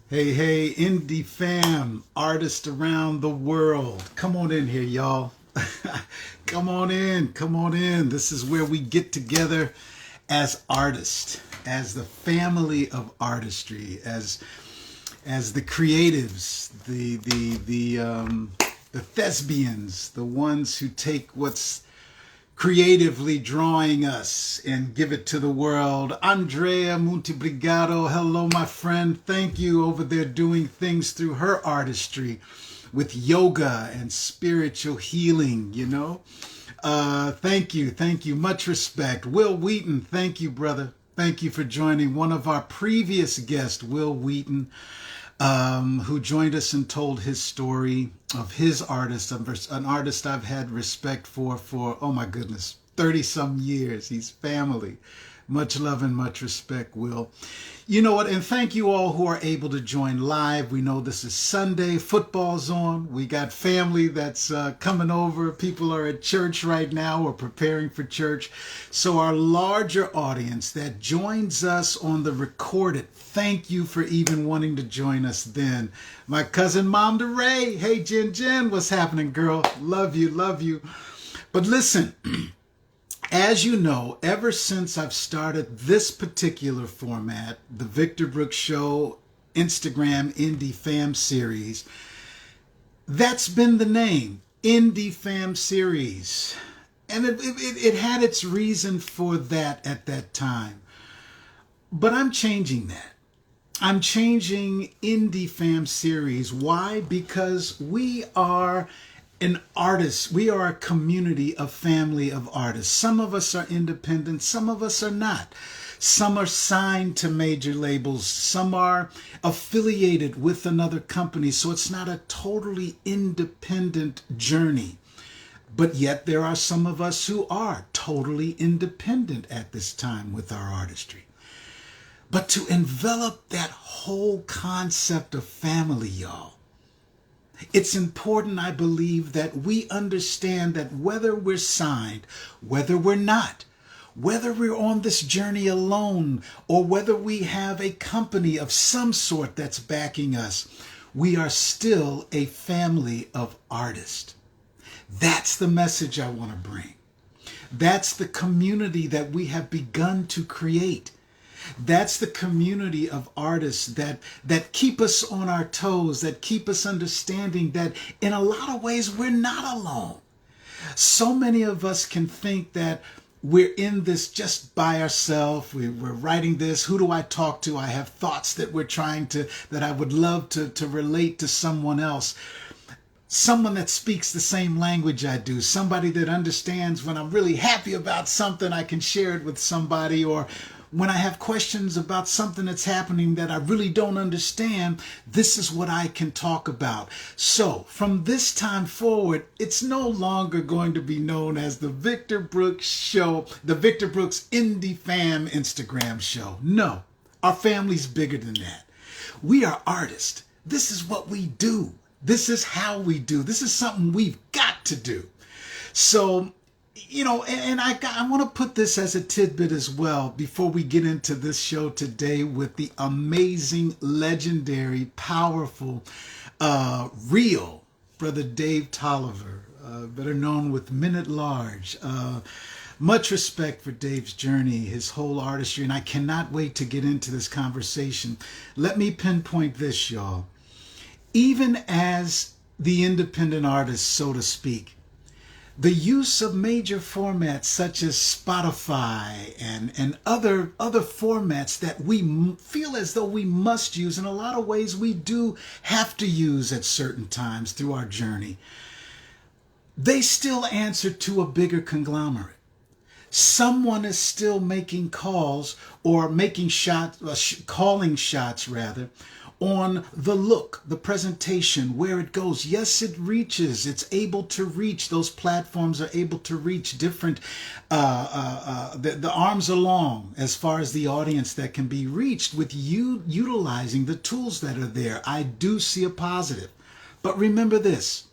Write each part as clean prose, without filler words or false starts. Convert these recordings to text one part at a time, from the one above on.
Hey, hey, indie fam, artists around the world. Come on in here, y'all. Come on in, come on in. This is where we get together as artists, as the family of artistry, as the creatives, the thespians, the ones who take what's creatively drawing us and give it to the world. Andrea Montebrigado, hello, my friend. Thank you over there doing things through her artistry with yoga and spiritual healing, you know. Thank you. Thank you. Much respect. Will Wheaton, thank you, brother. Thank you for joining one of our previous guests, Will Wheaton, who joined us and told his story of his artist, an artist I've had respect for, oh my goodness, 30 some years. He's family. Much love and much respect, Will. You know what? And thank you all who are able to join live. We know this is Sunday. Football's on. We got family that's coming over. People are at church right now or preparing for church. So our larger audience that joins us on the recorded, thank you for even wanting to join us then. My cousin Mom DeRay. Hey, Jen, what's happening, girl? Love you, love you. But listen, as you know, ever since I've started this particular format, the Victor Brooks Show Instagram Indie Fam Series, that's been the name, Indie Fam Series. And it had its reason for that at that time. But I'm changing that. I'm changing Indie Fam Series. Why? Because we are an artist. We are a community, a family of artists. Some of us are independent, some of us are not. Some are signed to major labels, some are affiliated with another company, so it's not a totally independent journey. But yet there are some of us who are totally independent at this time with our artistry. But to envelop that whole concept of family, y'all, it's important, I believe, that we understand that whether we're signed, whether we're not, whether we're on this journey alone, or whether we have a company of some sort that's backing us, we are still a family of artists. That's the message I want to bring. That's the community that we have begun to create. That's the community of artists that keep us on our toes, that keep us understanding that in a lot of ways we're not alone. So many of us can think that we're in this just by ourselves. We're writing this. Who do I talk to? I have thoughts that that I would love to relate to someone else. Someone that speaks the same language I do, somebody that understands when I'm really happy about something, I can share it with somebody, or when I have questions about something that's happening that I really don't understand, this is what I can talk about. So from this time forward, it's no longer going to be known as the Victor Brooks Show, the Victor Brooks Indie Fam Instagram show. No, our family's bigger than that. We are artists. This is what we do. This is how we do. This is something we've got to do. So, you know, and I want to put this as a tidbit as well before we get into this show today with the amazing, legendary, powerful, real Brotha Dave Tolliver, better known with Men at Large. Much respect for Dave's journey, his whole artistry, and I cannot wait to get into this conversation. Let me pinpoint this, y'all. Even as the independent artist, so to speak, the use of major formats such as Spotify and other formats that we feel as though we must use, in a lot of ways we do have to use at certain times through our journey, they still answer to a bigger conglomerate. Someone is still making calls or making shots, calling shots rather, on the look, the presentation, where it goes. Yes, it reaches. It's able to reach. Those platforms are able to reach different, the arms are long as far as the audience that can be reached with you utilizing the tools that are there. I do see a positive. But remember this.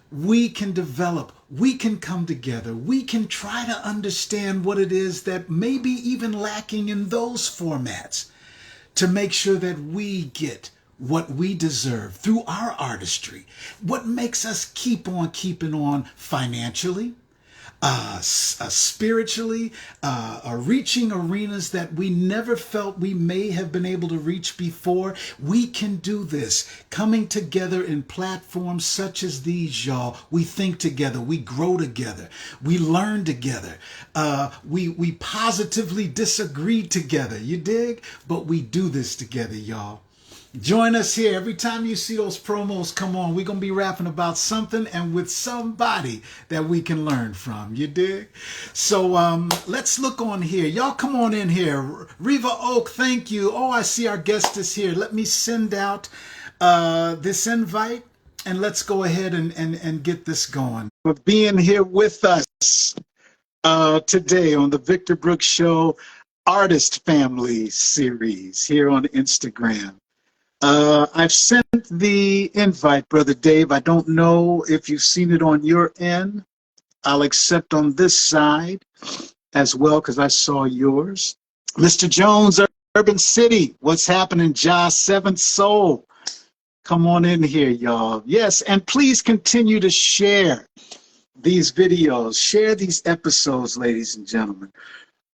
We can develop, we can come together, we can try to understand what it is that may be even lacking in those formats, to make sure that we get what we deserve through our artistry. What makes us keep on keeping on financially, spiritually, reaching arenas that we never felt we may have been able to reach before. We can do this. Coming together in platforms such as these, y'all. We think together. We grow together. We learn together. We positively disagree together. You dig? But we do this together, y'all. Join us here. Every time you see those promos come on, we're going to be rapping about something and with somebody that we can learn from. You dig? So let's look on here. Y'all come on in here. Reva Oak, thank you. Oh, I see our guest is here. Let me send out this invite and let's go ahead and get this going. For being here with us today on the Victor Brooks Show Artist Family Series here on Instagram. I've sent the invite, Brother Dave. I don't know if you've seen it on your end. I'll accept on this side as well because I saw yours. Mr. Jones, Urban City, what's happening? Ja 7th Soul. Come on in here, y'all. Yes, and please continue to share these videos. Share these episodes, ladies and gentlemen.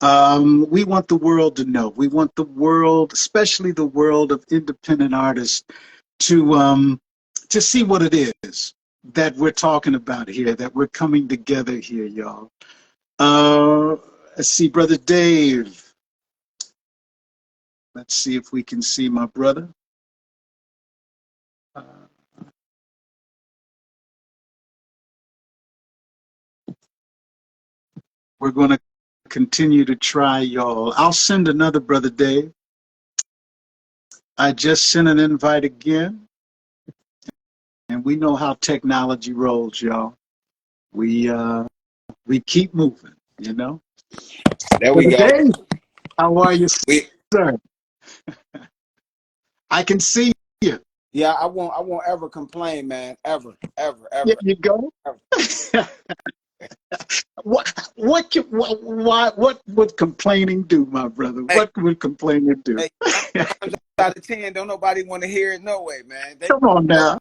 We want the world to know. We want the world, especially the world of independent artists, to see what it is that we're talking about here, that we're coming together here, y'all. Let's see, Brother Dave. Let's see if we can see my brother. We're going to continue to try, y'all. I'll send another, Brother Dave. I just sent an invite again. And we know how technology rolls, y'all. We keep moving, you know. There we go. Dave, how are you, sir? I can see you. Yeah, I won't ever complain, man. Ever. There you go. What would complaining do, my brother? Hey, what would complaining do? Hey, 9 times out of 10, don't nobody want to hear it. No way, man. Come on now.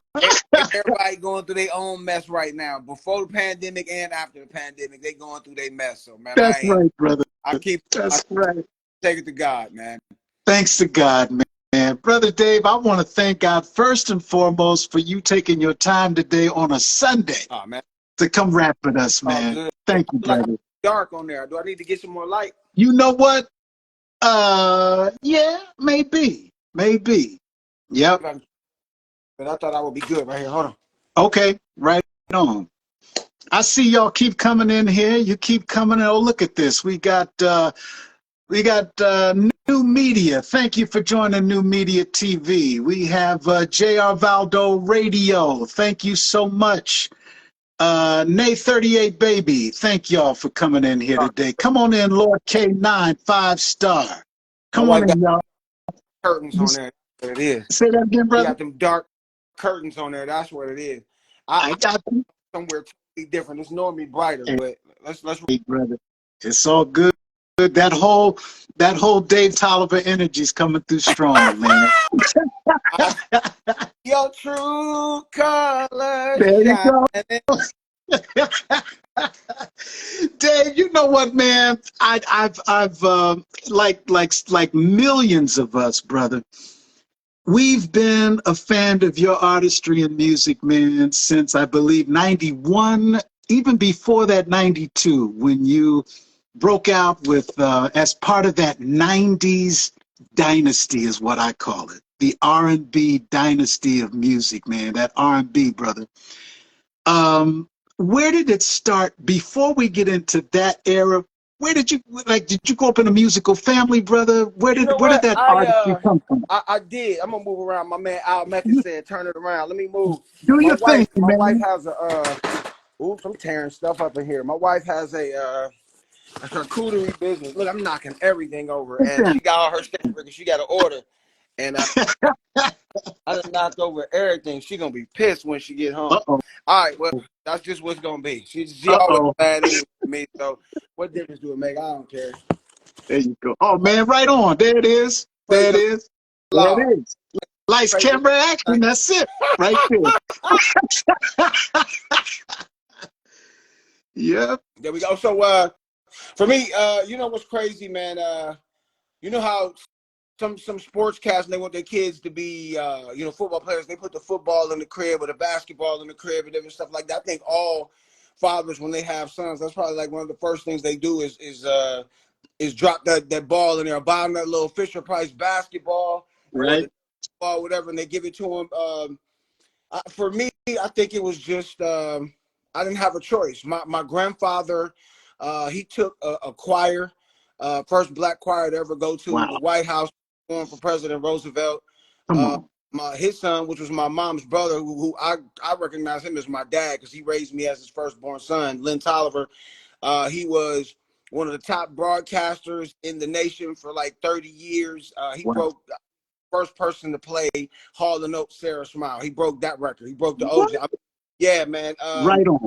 Everybody going through their own mess right now. Before the pandemic and after the pandemic, they going through their mess. So, man, That's right, brother. That's right. Take it to God, man. Thanks to God, man. Brother Dave, I want to thank God first and foremost for you taking your time today on a Sunday to come rap with us, man. Thank you, brother. Like dark on there. Do I need to get some more light? You know what? Yeah, maybe. Yep. But I thought I would be good right here. Hold on. Okay, right on. I see y'all keep coming in here. You keep coming in. Oh, look at this. We got New Media. Thank you for joining New Media TV. We have J.R. Valdo Radio. Thank you so much. Nay 38 Baby. Thank y'all for coming in here today. Come on in, Lord K9, 5-star. Come on in, y'all. Curtains on there. That's what it is. Say that again, brother. You got them dark curtains on there. That's what it is. I got them somewhere totally different. It's normally brighter, but let's hey, brother. It's all good. That whole Dave Tolliver energy's coming through strong, man. Your true color. There you go. Dave, you know what, man? I've like millions of us, brother. We've been a fan of your artistry and music, man, since I believe 91, even before that 92, when you broke out with as part of that 90s dynasty is what I call it. The R&B dynasty of music, man, that R&B, brother. Where did it start? Before we get into that era, where did you grow up in a musical family, brother? Where did that artistry come from? I did. I'm gonna move around. My man Al Mecca said, "Turn it around." Let me move. Do your thing, man. My wife has a. Oops, I'm tearing stuff up in here. My wife has a charcuterie business. Look, I'm knocking everything over, and she got all her stuff because she got an order, and I done knocked over everything. She gonna be pissed when she get home. All right, well, that's just what's gonna be. She always mad at me, so what difference do it make? I don't care. There you go. Oh man, right on. There it is. There it is. There law. it is. Lights, camera, action. That's it. Right there. Yep. There we go. So for me, you know what's crazy, man? You know how some sports cast, they want their kids to be football players. They put the football in the crib or the basketball in the crib and different stuff like that. I think all fathers, when they have sons, that's probably like one of the first things they do is drop that ball in there, buy them that little Fisher Price basketball or Right. the ball, whatever, and they give it to them. For me, I think it was just I didn't have a choice. My grandfather, he took a choir, first black choir to ever go to the Wow. White House, for President Roosevelt. Come on. His son, which was my mom's brother, who I recognize him as my dad because he raised me as his firstborn son, Lynn Tolliver. He was one of the top broadcasters in the nation for like 30 years. He Wow. broke first person to play Hall & Oates, Sarah Smile. He broke that record. He broke the What? OJ. Yeah, man. Right on.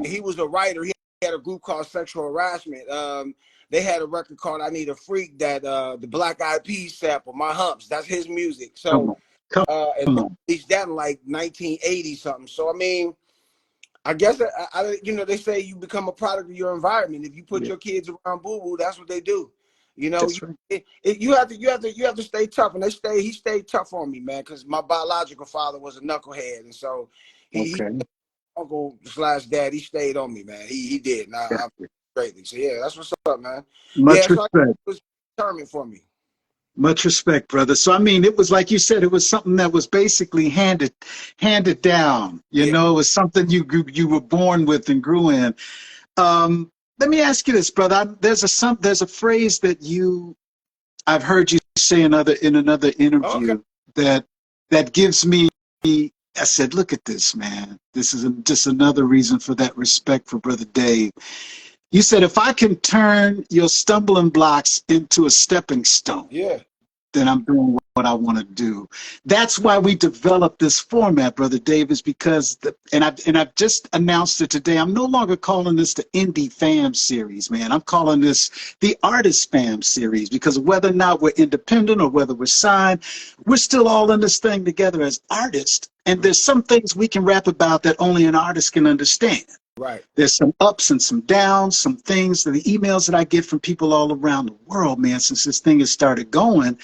He was a writer. He had a group called Sexual Harassment. They had a record called I Need a Freak that the Black Eyed Peas sample, My Humps. That's his music. Come So, on. Come and on. released that in like 1980 something. So, I mean, I guess they say you become a product of your environment. If you put your kids around Boo Boo, that's what they do. You know, That's right. you have to stay tough, and he stayed tough on me, man, because my biological father was a knucklehead, and so he Okay. uncle slash dad, he stayed on me, man. He did, and I greatly. So yeah, that's what's up, man. Much Yeah, so respect. it was determined for me. Much respect, brother. So I mean, it was like you said, it was something that was basically handed down. You Yeah. know, it was something you were born with and grew in. Let me ask you this, brother. There's a phrase that I've heard you say in another Okay. interview that gives me. I said, look at this, man. This is just another reason for that respect for Brother Dave. You said, if I can turn your stumbling blocks into a stepping stone, Yeah. then I'm doing what I want to do. That's why we developed this format, Brother Davis, because I've just announced it today. I'm no longer calling this the Indie Fam series, man. I'm calling this the Artist Fam series, because whether or not we're independent or whether we're signed, we're still all in this thing together as artists. And there's some things we can rap about that only an artist can understand. Right. There's some ups and some downs, some things, the emails that I get from people all around the world, man, since this thing has started going.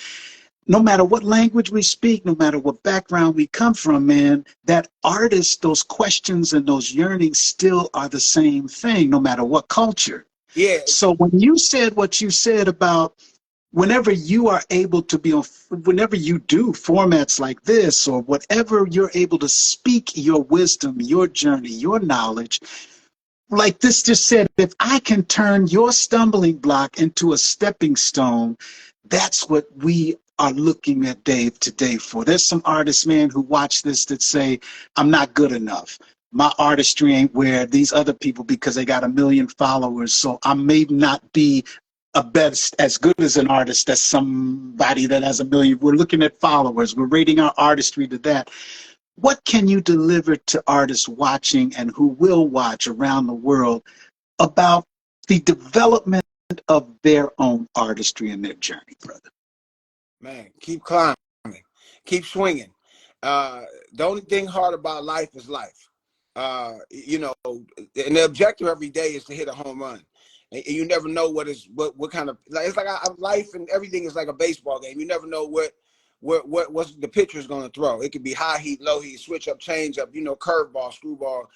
No matter what language we speak, no matter what background we come from, man, that artist, those questions and those yearnings still are the same thing, no matter what culture. Yeah. So when you said what you said about whenever you are able to be on, whenever you do formats like this, or whatever you're able to speak your wisdom, your journey, your knowledge, like this just said, if I can turn your stumbling block into a stepping stone, that's what we are looking at Dave today for. There's some artists, man, who watch this that say, I'm not good enough. My artistry ain't where these other people because they got 1 million followers. So I may not be as good as an artist as somebody that has 1 million. We're looking at followers. We're rating our artistry to that. What can you deliver to artists watching and who will watch around the world about the development of their own artistry and their journey, brother? Man, keep climbing, keep swinging. The only thing hard about life is life. You know, and the objective every day is to hit a home run. And you never know what kind of, like, it's like life and everything is like a baseball game. You never know what's the pitcher is going to throw. It could be high heat, low heat, switch up, change up, curveball, screwball.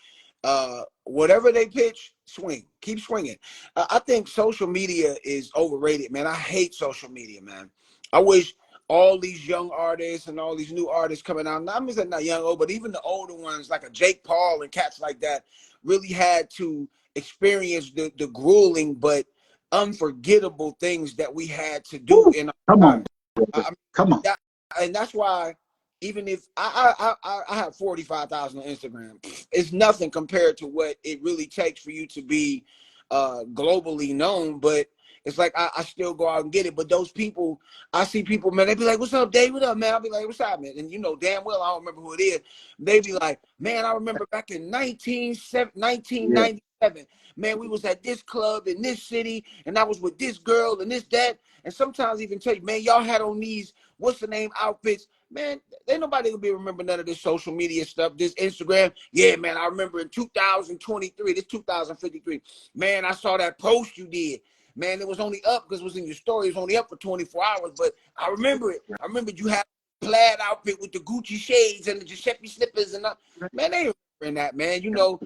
Whatever they pitch, swing. Keep swinging. I think social media is overrated, man. I hate social media, man. I wish all these young artists and all these new artists coming out, not just not young old, but even the older ones like a Jake Paul and cats like that, really had to experience the grueling but unforgettable things that we had to do Woo! in our Come time. on, brother. Come on. And that's why even if I have 45,000 on Instagram, it's nothing compared to what it really takes for you to be globally known. But it's like I still go out and get it. But those people, I see people, man, they be like, "What's up, Dave? What up, man?" I'll be like, "What's up, man?" And damn well I don't remember who it is. They be like, "Man, I remember back in 1997, man, we was at this club in this city, and I was with this girl and this, that." and sometimes even tell you, man, y'all had on these what's the name outfits. Man, ain't nobody gonna be remember none of this social media stuff, this Instagram. Yeah, man, I remember in 2023, this 2053. Man, I saw that post you did. Man, it was only up because it was in your story. It was only up for 24 hours, but I remember it. I remember you had a plaid outfit with the Gucci shades and the Giuseppe slippers and man, they ain't remembering that, man. You know,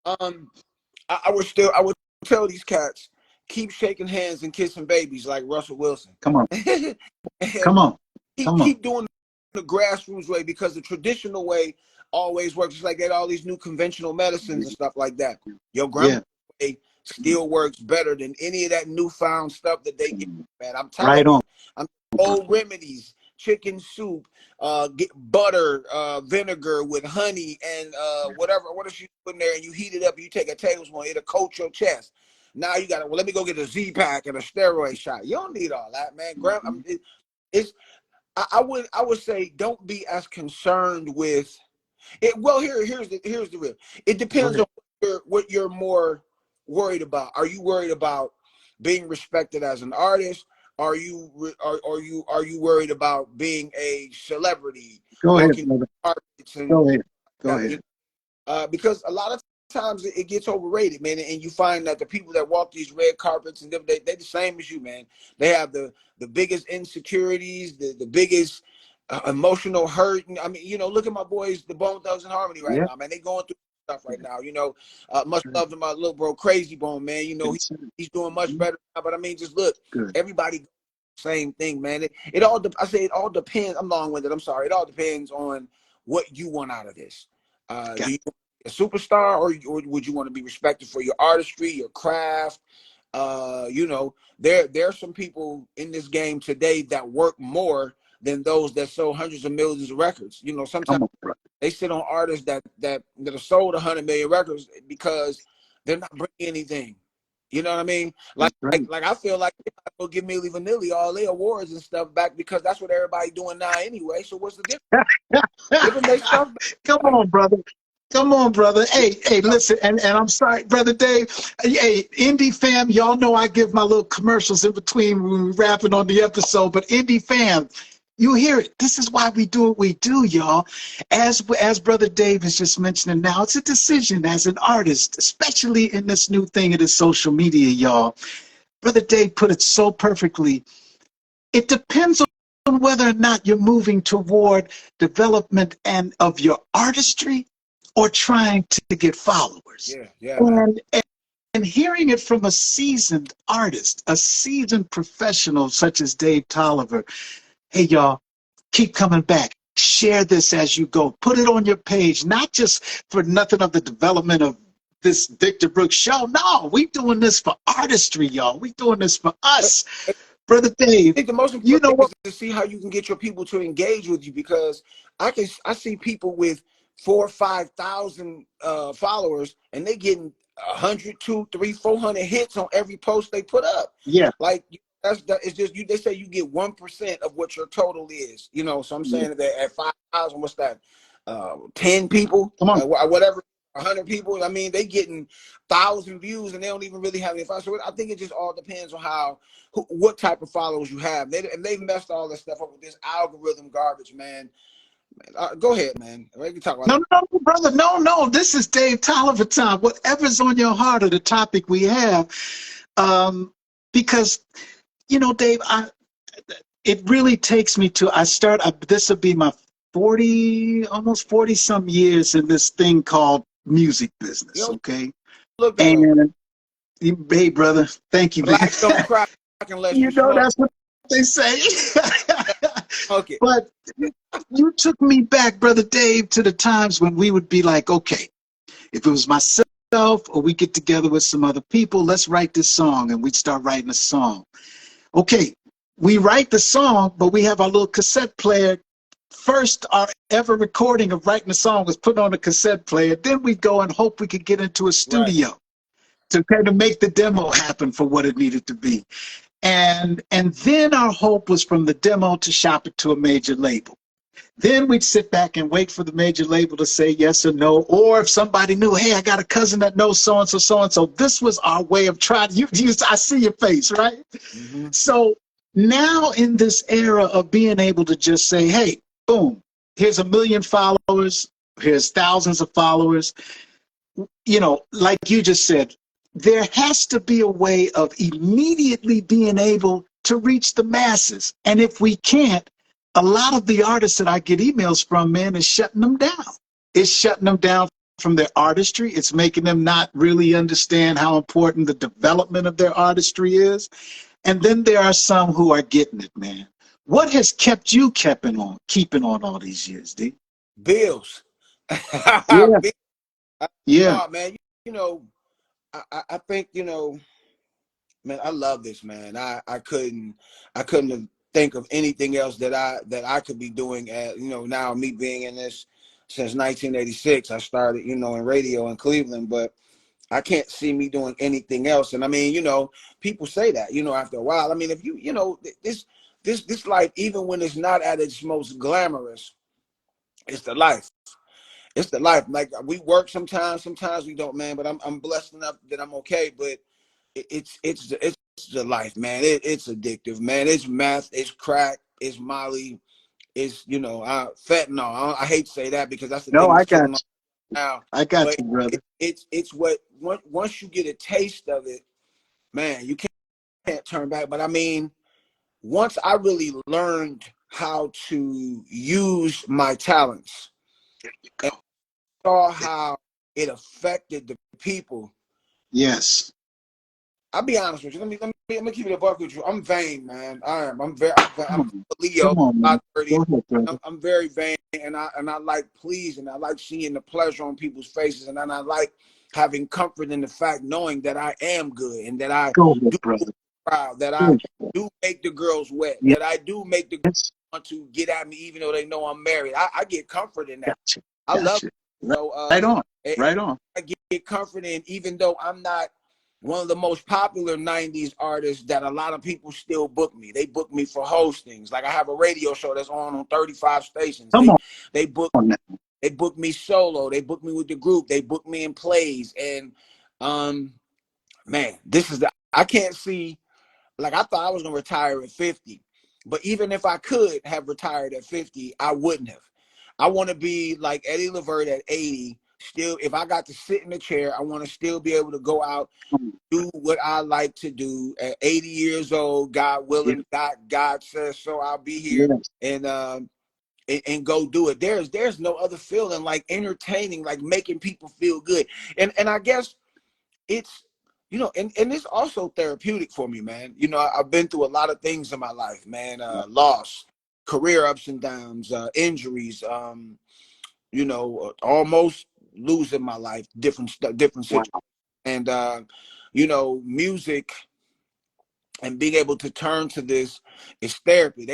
I would tell these cats, keep shaking hands and kissing babies like Russell Wilson. Come on. Come on. Come on. Keep doing the grassroots way, because the traditional way always works. It's like they had all these new conventional medicines and stuff like that. Your grandma way still works better than any of that newfound stuff that they get, man. I'm telling you. I'm old remedies, chicken soup, get butter, vinegar with honey and whatever. What is she putting there? And you heat it up. You take a tablespoon. It'll coat your chest. Now you got to, well, let me go get a Z-Pack and a steroid shot. You don't need all that, man. I would say don't be as concerned with it. Well, here's the real. It depends on what you're more worried about. Are you worried about being respected as an artist? Are you worried about being a celebrity? Go ahead, brother. Go ahead. Because a lot of times it gets overrated, man, and you find that the people that walk these red carpets and they're the same as you, man. They have the biggest insecurities, the biggest emotional hurt. I mean, you know, look at my boys, the Bone Thugs and Harmony right now, man. They going through stuff right now, you know. Much love to my little bro Crazy Bone, man. You know, he's doing much better now, but I mean, just look, everybody same thing, man. It all depends. I'm long-winded, I'm sorry. It all depends on what you want out of this. Do you a superstar, or would you want to be respected for your artistry, your craft? You know, there are some people in this game today that work more than those that sold hundreds of millions of records. You know, sometimes they sit on artists that have sold 100 million records because they're not bringing anything. You know what I mean? Like I feel like they'll give Milli Vanilli all their awards and stuff back because that's what everybody doing now anyway. So what's the difference? Give them their stuff back. Come on, brother. Come on, brother. Hey, listen, and I'm sorry, Brother Dave. Hey, Indie fam, y'all know I give my little commercials in between when we're rapping on the episode, but Indie fam, you hear it. This is why we do what we do, y'all. As Brother Dave is just mentioning now, it's a decision as an artist, especially in this new thing of this social media, y'all. Brother Dave put it so perfectly. It depends on whether or not you're moving toward development and of your artistry, or trying to get followers. And hearing it from a seasoned artist, a seasoned professional such as Dave Tolliver, hey, y'all, keep coming back. Share this as you go. Put it on your page, not just for nothing of the development of this Victor Brooks show. No, we doing this for artistry, y'all. We doing this for us. Brother Dave, I think the most important thing is to see how you can get your people to engage with you, because I see people with 4,000 or 5,000 followers, and they getting 100, 200, 300, 400 hits on every post they put up. Yeah, like it's just you. They say you get 1% of what your total is. You know, so I'm saying that at 5,000, what's that? 10 people, come on, whatever. 100 people. I mean, they getting 1,000 views, and they don't even really have any followers. So I think it just all depends on what type of followers you have. They've messed all this stuff up with this algorithm garbage, man. Go ahead, man. We can talk about no, brother. No. This is Dave Tolliver time. Whatever's on your heart of the topic we have, because you know, Dave, it really takes me to. This will be my almost 40 some years in this thing called music business. Okay, look, and hey, brother, thank you, man. Don't cry unless you know that's what they say. Okay. But you took me back, Brother Dave, to the times when we would be like, okay, if it was myself or we get together with some other people, let's write this song, and we'd start writing a song. Okay, we write the song, but we have our little cassette player. First, our ever recording of writing a song was put on a cassette player. Then we go and hope we could get into a studio to kind of make the demo happen for what it needed to be. And then our hope was from the demo to shop it to a major label. Then we'd sit back and wait for the major label to say yes or no. Or if somebody knew, hey, I got a cousin that knows so-and-so, so-and-so. This was our way of trying. I see your face, right? Mm-hmm. So Now in this era of being able to just say, hey, boom, here's 1 million followers, here's thousands of followers, you know, like you just said, there has to be a way of immediately being able to reach the masses. And if we can't, a lot of the artists that I get emails from, man, is shutting them down. It's shutting them down from their artistry. It's making them not really understand how important the development of their artistry is. And then there are some who are getting it, man. What has kept you keeping on all these years, D? Bills. Yeah, Bills. yeah. No, man, you know, I think, you know, man, I love this, man. I couldn't think of anything else that I could be doing at, you know, now me being in this since 1986. I started, you know, in radio in Cleveland, but I can't see me doing anything else. And I mean, you know, people say that, you know, after a while. I mean, if you know, this life, even when it's not at its most glamorous, it's the life. It's the life. Like we work sometimes we don't, man. But I'm blessed enough that I'm okay. But it's the life, man. It's addictive, man. It's meth, it's crack, it's Molly, it's, you know, fentanyl. I hate to say that because that's the No, thing I that's got killing us you. now. I got But you, brother. it's what once you get a taste of it, man, you can't turn back. But I mean, once I really learned how to use my talents and saw how it affected the people. Yes. I'll be honest with you. Let me keep it a buck with you. I'm vain, man. I'm a Leo, Come on, man. about 30. Go ahead, brother. I'm very vain, and I like pleasing. I like seeing the pleasure on people's faces, and then I like having comfort in the fact knowing that I am good and that I Go do ahead, brother. proud, that Go I ahead. do make the girls wet, Yes. that I do make the girls want to get at me even though they know I'm married. I get comfort in that. Gotcha. I love Gotcha. it. Right, So right on. and Right on. I get comfort in, even though I'm not one of the most popular 90s artists, that a lot of people still book me. They book me for hostings. Like I have a radio show that's on 35 stations. Come They book on now. they book me solo. They book me with the group. They book me in plays. And man, this is I can't see, like I thought I was gonna retire at 50. But even if I could have retired at 50, I wouldn't have. I want to be like Eddie Levert at 80. Still, if I got to sit in the chair, I want to still be able to go out, do what I like to do at 80 years old, God Yes. willing. God says so. I'll be here Yes. and go do it. There's no other feeling like entertaining, like making people feel good. And I guess it's, you know, and it's also therapeutic for me, man. You know, I've been through a lot of things in my life, man. Loss, career ups and downs, injuries, you know, almost losing my life, different Wow. situations. And you know, music and being able to turn to this is therapy.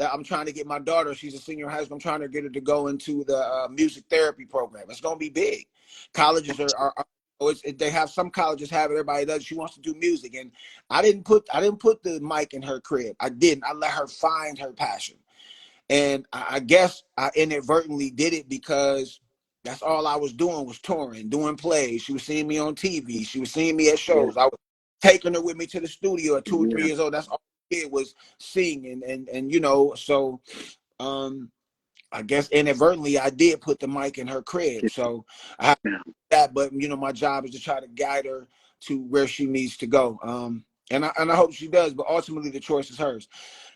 I'm trying to get my daughter, she's a senior in high school, I'm trying to get her to go into the music therapy program. It's going to be big. Colleges they have, some colleges have it, everybody does. She wants to do music, and I didn't put the mic in her crib. I let her find her passion. And I guess I inadvertently did it because that's all I was doing, was touring, doing plays. She was seeing me on TV. She was seeing me at Yeah. shows. I was taking her with me to the studio at 2 or 3 Yeah. years old. That's all I did was sing. And you know, so I guess inadvertently I did put the mic in her crib. So I have Yeah. that, but you know, my job is to try to guide her to where she needs to go. And I hope she does, but ultimately the choice is hers.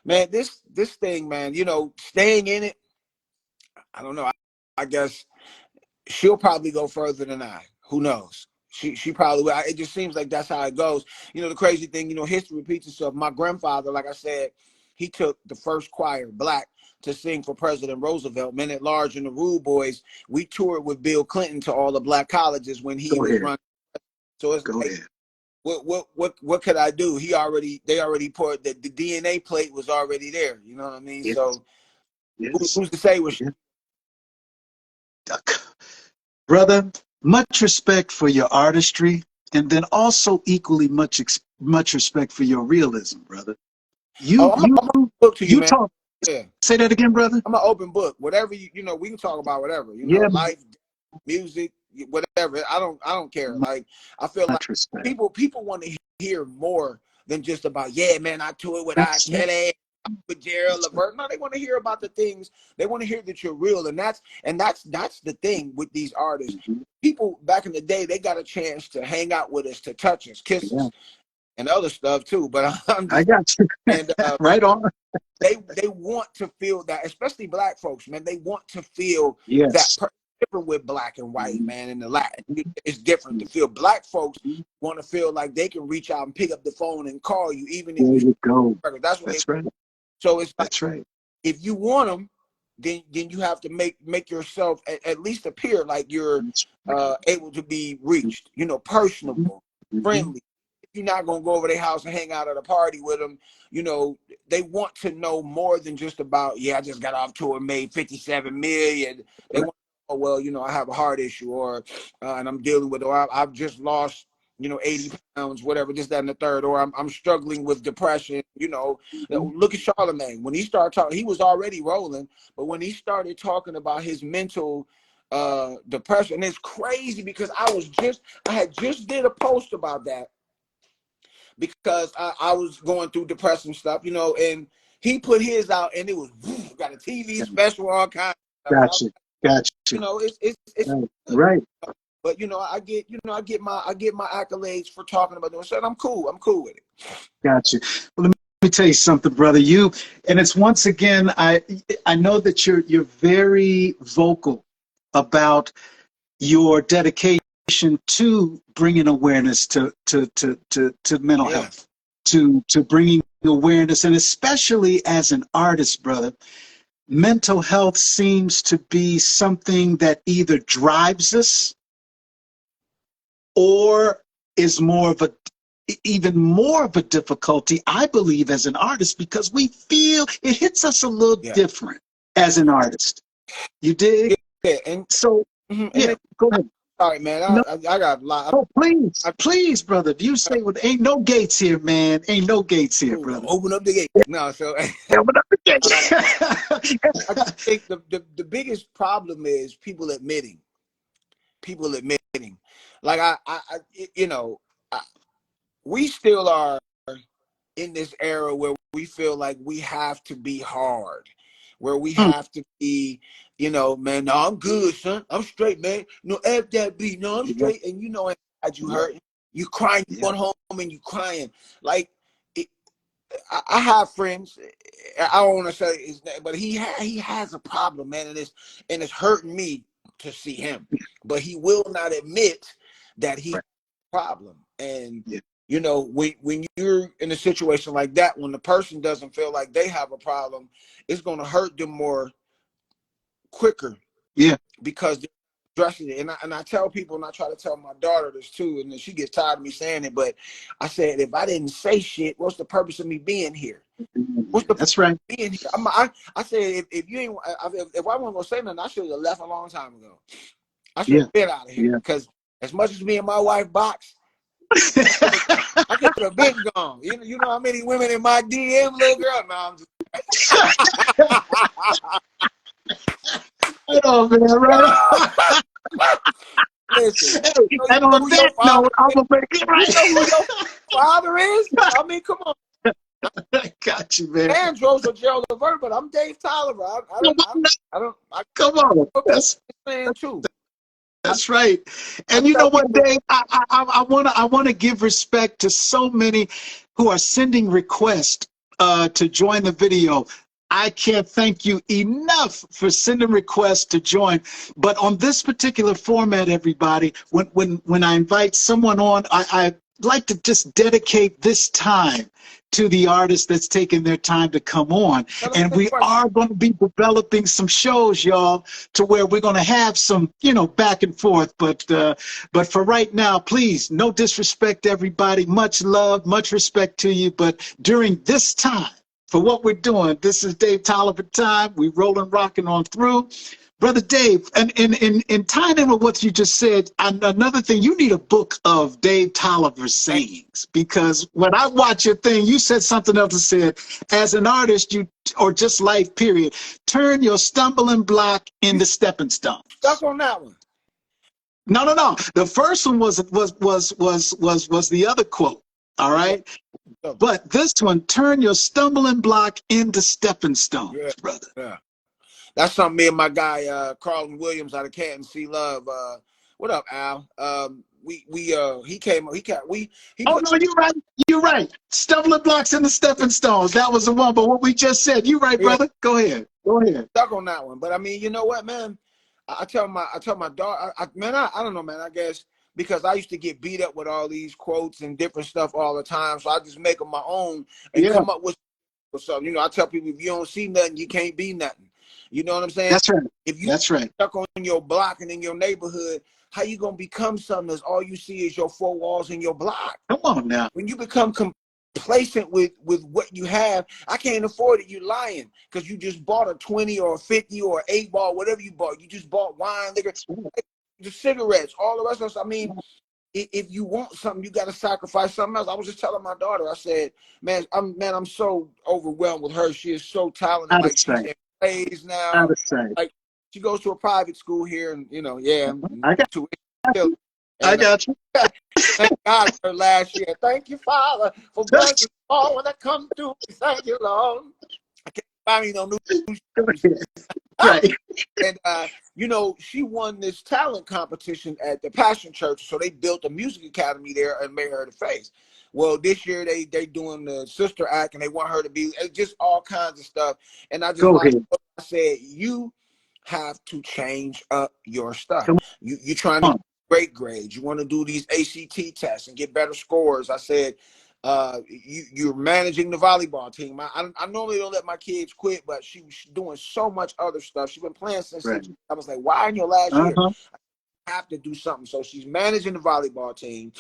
Man, this thing, man, you know, staying in it, I don't know. I guess she'll probably go further than I. Who knows? She probably will. It just seems like that's how it goes. You know, the crazy thing, you know, history repeats itself. My grandfather, like I said, he took the first choir, black, to sing for President Roosevelt. Men at Large and the Rude Boys, we toured with Bill Clinton to all the black colleges when he Go was ahead. running. So it's Go like, ahead. what could I do? They already poured the DNA plate was already there. You know what I mean? Yes. So Yes. who's to say what? Yes. Brother, much respect for your artistry, and then also equally much respect for your realism, brother. Oh, You I'm a book to you, you man. talk. Yeah. Say that again, brother. I'm an open book. Whatever you know, we can talk about whatever. You know, Yeah, life, music, whatever. I don't care. Like I feel like much respect. people want to hear more than just about, yeah, man, I toured with I. That's right. Kelly, with Gerald That's right. Levert. No, they want to hear about the things. They want to hear that you're real, and that's the thing with these artists. Mhm. People back in the day, they got a chance to hang out with us, to touch us, kiss Yeah, us, and other stuff too. But I'm I just got you. and Right on. they want to feel that, especially black folks, man. They want to feel that Yes. different with black and white, Mhm. man. And the Latin, it's different to feel. Black folks Mhm. want to feel like they can reach out and pick up the phone and call you, even if There you. you go. That's what they. That's right. So it's like, That's right. if you want them, then you have to make yourself at least appear like you're That's right. able to be reached. You know, Mhm. personable, Mhm. friendly. You're not gonna go over their house and hang out at a party with them. You know, they want to know more than just about, yeah, I just got off tour and made 57 million. They Right. want, oh well, you know, I have a heart issue, or and I'm dealing with, or I've just lost, you know, 80 pounds, whatever, this, that, and the third, or I'm struggling with depression. You know, Mhm. look at Charlemagne. When he started talking, he was already rolling, but when he started talking about his mental depression, it's crazy because I had just did a post about that, because I was going through depression stuff, you know, and he put his out, and it was got a TV special, all kinds of stuff. Gotcha. Gotcha. You know, it's Right. Right. but you know, I get my accolades for talking about it. So I'm cool with it. Gotcha. Well, let me tell you something, brother. And it's once again, I know that you're very vocal about your dedication to bringing awareness to mental Yeah, health, to bringing awareness, and especially as an artist, brother, mental health seems to be something that either drives us or is more of a even more of a difficulty, I believe, as an artist, because we feel it hits us a little yeah, different as an artist. You dig? yeah, and So, and yeah, go ahead. sorry, man, No, I got a lot. oh, please, please, brother. If you say, well, ain't no gates here, man. Ain't no gates here, Cool. brother. Open up the gate. No, so Open up the I gates. think the biggest problem is people admitting, like you know, we still are in this era where we feel like we have to be hard, where we Mm, have to be, you know, man, no, I'm good, son. I'm straight, man. No, F that beat. No, I'm yeah, straight. And you know, inside you yeah, hurt. You crying, you yeah, going home and you crying. Like, it, I have friends. I don't want to say his name, but he has a problem, man, and it's hurting me to see him. But he will not admit that he has right, a problem. And yeah, you know, when you're in a situation like that, when the person doesn't feel like they have a problem, it's going to hurt them more quicker, yeah. because they're addressing it. And I tell people, and I try to tell my daughter this too, and then she gets tired of me saying it, but I said, if I didn't say shit, what's the purpose of me being here? What's the purpose That's right. of being here? I said, if you ain't, if I wasn't gonna say nothing, I should have left a long time ago. I should Yeah, have been out of here, yeah. because as much as me and my wife box, I could have been gone. You know how many women in my DM, little girl? No, I'm just. Right on, man. Right on. Listen, Hey, you and know on who your that father note, I'm is? gonna make it You right. know who your father is? I mean, come on. I got you, man. Andros or Gerald Levert, but I'm Dave Tolliver. I Come on. put saying too. That's right. I And you tell know what, people, Dave? I wanna give respect to so many who are sending requests to join the video. I can't thank you enough for sending requests to join. But on this particular format, everybody, when I invite someone on, I like to just dedicate this time to the artist that's taking their time to come on. now let me And ask you we a question. are going to be developing some shows, y'all, to where we're going to have some, back and forth. But for right now, please, no disrespect to everybody. Much love, much respect to you. But during this time, for what we're doing, this is Dave Tolliver time. We rolling, rocking on through. Brother Dave, and in tying in with what you just said, another thing, you need a book of Dave Tolliver's sayings, because when I watch your thing, you said something else that said, as an artist, or just life, period, turn your stumbling block You into stepping stuck stones. on that one. No, no, no. The first one was the other quote. All right. But this one, turn your stumbling block into stepping stones, brother. Yeah. That's something me and my guy Carlton Williams out of Canton C Love. What up, Al? He came. Oh no, you're right. You're right. Stumbling blocks into stepping stones. That was the one. But what we just said, you're right, brother. Go ahead. Go ahead. Stuck on that one. But I mean, you know what, man? I tell my daughter, I don't know, man. I guess because I used to get beat up with all these quotes and different stuff all the time, so I just make them my own and come up with something. You know, I tell people if you don't see nothing, you can't be nothing. You know what I'm saying? That's right. If you That's right. stuck on your block and in your neighborhood, how you gonna become something that's all you see is your four walls in your block? Come on now. When you become complacent with what you have, I can't afford it. You lying because you just bought a 20 or a 50 or 8 ball, whatever you bought. You just bought wine, liquor, the cigarettes, all the rest of us. I mean, if you want something, you got to sacrifice something else. I was just telling my daughter, I said, I'm so overwhelmed with her. She is so talented. Like she's in plays now. Like she goes to a private school here, and you know, I got you. Thank God for last year. Thank you, Father, for blessing all when I come through. Thank you, Lord. I can't buy me no new shoes. Right. And you know, she won this talent competition at the Passion Church, so they built a music academy there and made her the face. Well, this year they doing the sister act, and they want her to be just all kinds of stuff. And I just I said, you have to change up your stuff. You trying to get great grades. You want to do these ACT tests and get better scores. I said, you're managing the volleyball team. I normally don't let my kids quit, but she was doing so much other stuff. She's been playing since I was like, why in your last year? I have to do something. So she's managing the volleyball team.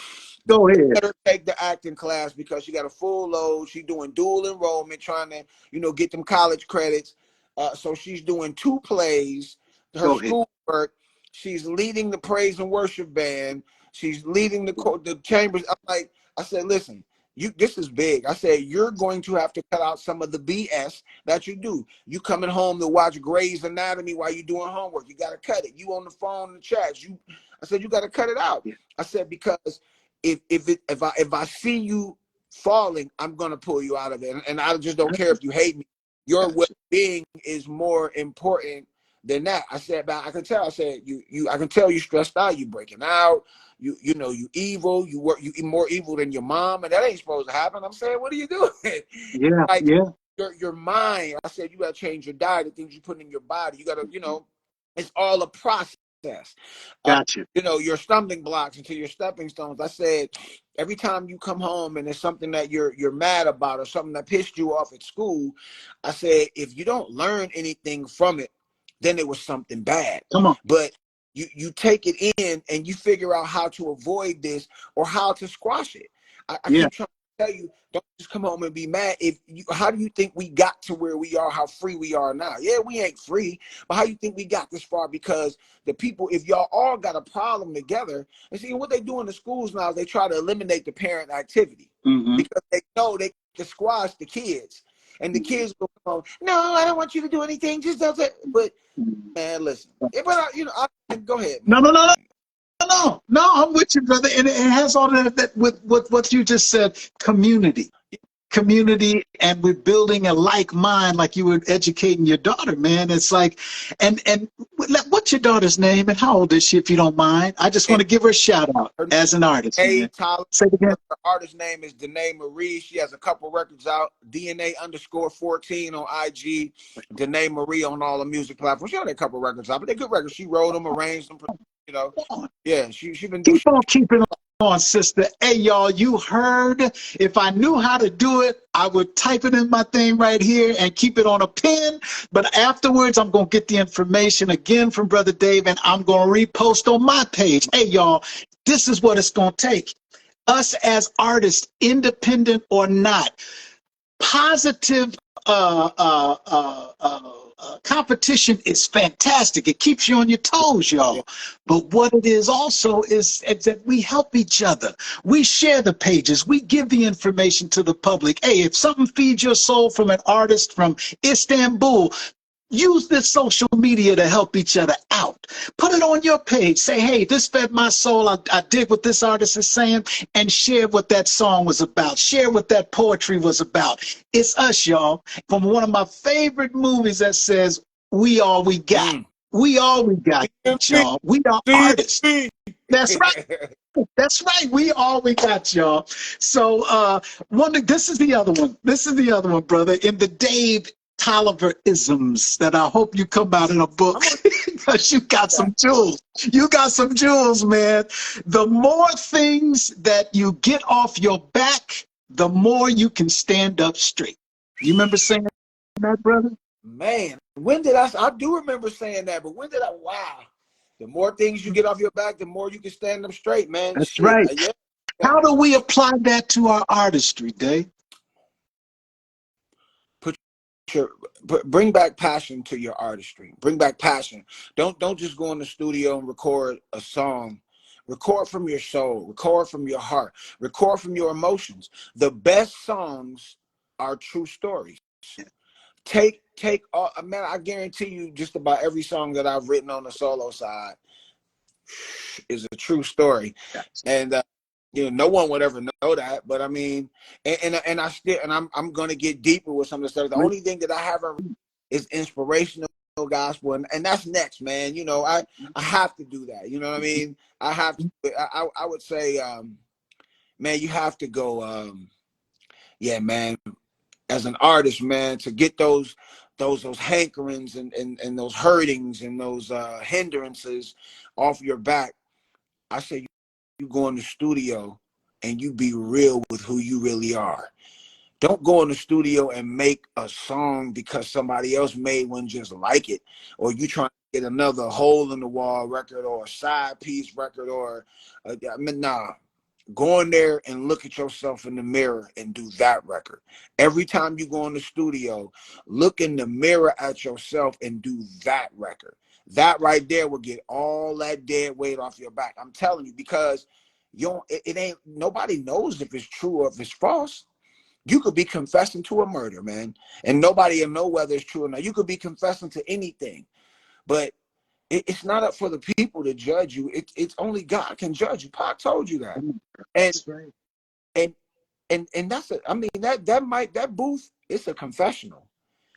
Go ahead. Let her take the acting class because she got a full load. She's doing dual enrollment, trying to, you know, get them college credits. So she's doing 2 plays. Her schoolwork. She's leading the praise and worship band. She's leading the chambers. I said, listen. This is big. I said, you're going to have to cut out some of the BS that you do. You coming home to watch Grey's Anatomy while you're doing homework. You got to cut it. You on the phone and chats. I said, you got to cut it out. I said, because if I see you falling, I'm going to pull you out of it. And I just don't care if you hate me. Your well-being is more important than that. I said, but I can tell. I said, I can tell you stressed out. You breaking out. You know, you evil. You more evil than your mom, and that ain't supposed to happen. I'm saying, what are you doing? Your mind. I said, you got to change your diet, the things you put in your body. You got to, you know, it's all a process. Gotcha. You know, your stumbling blocks into your stepping stones. I said, every time you come home and there's something that you're mad about or something that pissed you off at school, I said, if you don't learn anything from it, then it was something bad. Come on. But you take it in and you figure out how to avoid this or how to squash it. I keep trying to tell you, don't just come home and be mad. How do you think we got to where we are, how free we are now? Yeah, we ain't free, but how you think we got this far? Because the people, if y'all all got a problem together, and see what they do in the schools now is they try to eliminate the parent activity because they know they can squash the kids. And the kids will come on, no, I don't want you to do anything. Just does it. But man, listen. But you know, go ahead. Man. No, I'm with you, brother. And it has all that with what you just said, community, and we're building a like mind, like you were educating your daughter, man. It's like, and what's your daughter's name and how old is she, if you don't mind? I just want to give her a shout out as an artist. Hey, Tolliver. Say it again. Her artist name is Danae Marie. She has a couple records out. DNA_14 on IG. Danae Marie on all the music platforms. She had a couple records out, but they're good records. She wrote them, arranged them. You know, yeah, she been doing. Keep on keeping on, sister. Hey, y'all, you heard. If I knew how to do it, I would type it in my thing right here and keep it on a pen. But afterwards, I'm going to get the information again from Brother Dave, and I'm going to repost on my page. Hey, y'all, this is what it's going to take. Us as artists, independent or not, positive competition is fantastic. It keeps you on your toes, y'all. But what it is also is that we help each other. We share the pages. We give the information to the public. Hey, if something feeds your soul from an artist from Istanbul, use this social media to help each other out. Put it on your page. Say, hey, this fed my soul. I dig what this artist is saying, and share what that song was about. Share what that poetry was about. It's us, y'all. From one of my favorite movies that says, we all we got. We all we got, y'all. We are artists. That's right. That's right. We all we got, y'all. So this is the other one. This is the other one, brother. In the Dave Tolliver isms that I hope you come out in a book because you got some jewels. You got some jewels, man. The more things that you get off your back, the more you can stand up straight. You remember saying that, brother? Man, when did I do remember saying that, but when did I? Wow. The more things you get off your back, the more you can stand up straight, man. That's Shit. right. Yeah. How do we apply that to our artistry, Dave? Bring back passion to your artistry. Bring back passion. Don't just go in the studio and record a song. Record from your soul. Record from your heart. Record from your emotions. The best songs are true stories. Take all, man, I guarantee you just about every song that I've written on the solo side is a true story. And no one would ever know that, but I mean, and I still, and I'm gonna get deeper with some of the stuff. The only thing that I haven't is inspirational gospel, and that's next, man. I have to do that. You know what I mean? I have to. I would say, man, you have to go. Yeah, man. As an artist, man, to get those hankerings and those hurtings and those hindrances off your back, I say you go in the studio and you be real with who you really are. Don't go in the studio and make a song because somebody else made one just like it, or you trying to get another hole in the wall record or a side piece record nah. Go in there and look at yourself in the mirror and do that record. Every time you go in the studio, look in the mirror at yourself and do that record. That right there will get all that dead weight off your back. I'm telling you, because it ain't, nobody knows if it's true or if it's false. You could be confessing to a murder, man, and nobody will know whether it's true or not. You could be confessing to anything, but it's not up for the people to judge you. It's only God can judge you. Pac told you that. And That's right. and that's I mean, that booth, it's a confessional.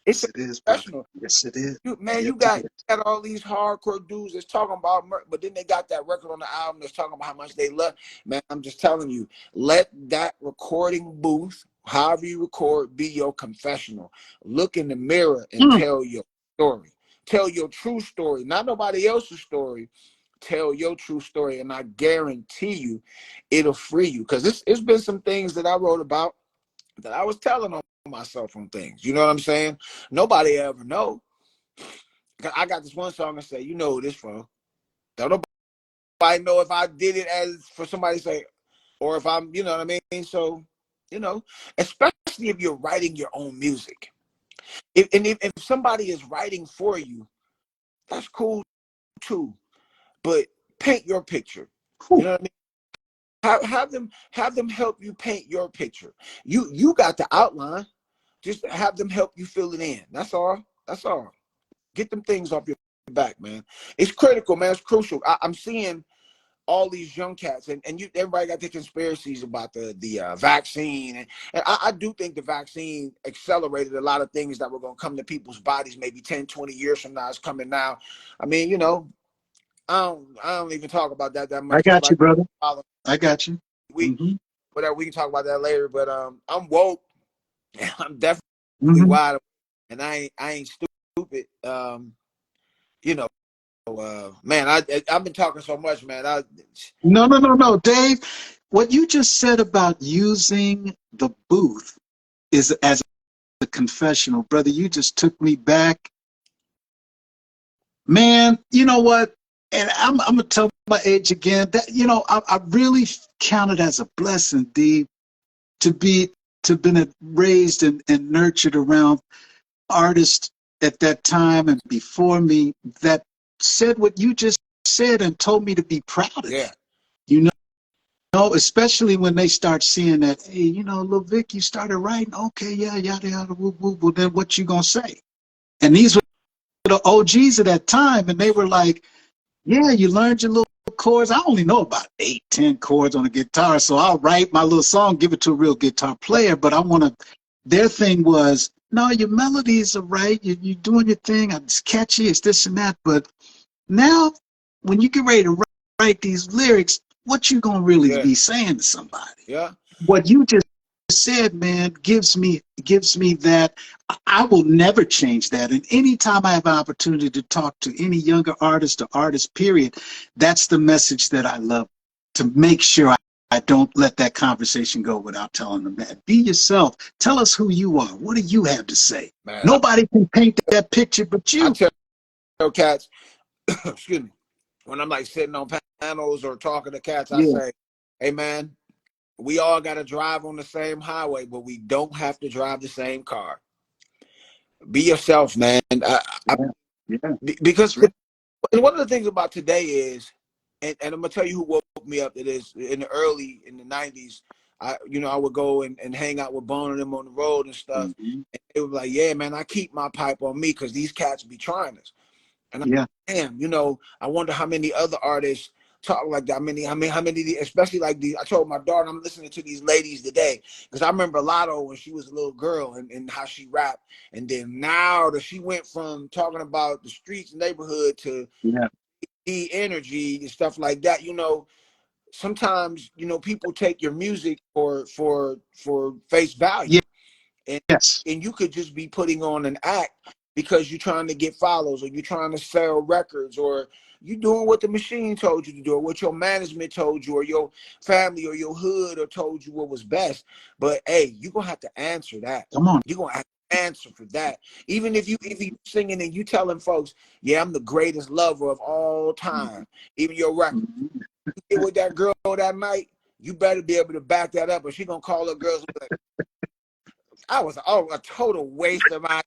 It's Yes, a it is, brother. confessional. Yes, it is. You got all these hardcore dudes that's talking about murder, but then they got that record on the album that's talking about how much they love. Man, I'm just telling you, let that recording booth, however you record, be your confessional. Look in the mirror and tell your story. Tell your true story, not nobody else's story. Tell your true story, and I guarantee you it'll free you. Because it's been some things that I wrote about that I was telling on myself on things. You know what I'm saying? Nobody ever know. I got this one song I say, you know who this from. Don't nobody know if I did it as for somebody to say, or if I'm, you know what I mean? So, especially if you're writing your own music. If somebody is writing for you, that's cool too. But paint your picture. You know what I mean? Have them help you paint your picture. You got the outline. Just have them help you fill it in. That's all. That's all. Get them things off your back, man. It's critical, man. It's crucial. I'm seeing all these young cats, and everybody got their conspiracies about the vaccine, and I do think the vaccine accelerated a lot of things that were going to come to people's bodies maybe 10, 20 years from now. It's coming now. I mean, I don't even talk about that much. I got you, brother. I got you. Whatever, we can talk about that later. But I'm woke. I'm definitely wide awake, and I ain't stupid. Man, I've been talking so much, man. No, Dave. What you just said about using the booth is as a confessional, brother. You just took me back, man. You know what? And I'm gonna tell my age again. That I really count it as a blessing, D, to have been raised and nurtured around artists at that time and before me that said what you just said and told me to be proud of that. Especially when they start seeing that, hey, Lil Vic, you started writing. Okay, yeah, yada, yada, woo, woo. Well, then what you gonna say? And these were the OGs of that time, and they were like, Yeah, you learned your little chords. I only know about 8, 10 chords on a guitar, so I'll write my little song, give it to a real guitar player. But I want to. Their thing was, no, your melodies are right. You're doing your thing. It's catchy. It's this and that. But now, when you get ready to write these lyrics, what you gonna really Yeah. be saying to somebody? Yeah. What you just said, man, gives me that. I will never change that. And anytime I have an opportunity to talk to any younger artist or artist, period, that's the message that I love to make sure I don't let that conversation go without telling them that. Be yourself. Tell us who you are. What do you have to say? Man, Nobody can paint that picture but I you. tell cats, excuse me, when I'm like sitting on panels or talking to cats, I Yeah, say, hey man, we all got to drive on the same highway, but we don't have to drive the same car. Be yourself, man. yeah, yeah. Because That's right. one of the things about today is, and I'm gonna tell you who woke me up to this in the 90s. I would go and hang out with Bone and them on the road and stuff. Mm-hmm. And they would be like, yeah, man, I keep my pipe on me because these cats be trying us. And Yeah, damn, I wonder how many other artists talk like that. How many, especially like these. I told my daughter I'm listening to these ladies today because I remember Lotto when she was a little girl and how she rapped, and then now that she went from talking about the streets and neighborhood to yeah, the energy and stuff like that. Sometimes people take your music for face value, and yes. and you could just be putting on an act because you're trying to get follows or you're trying to sell records or you doing what the machine told you to do or what your management told you or your family or your hood or told you what was best. But hey, you're gonna have to answer that. Come on. You're gonna have to answer for that. Even if you singing and you telling folks, yeah, I'm the greatest lover of all time, even your record. Mhm. You get with that girl that night, you better be able to back that up or she gonna call her girls and be like, I was a total waste of my.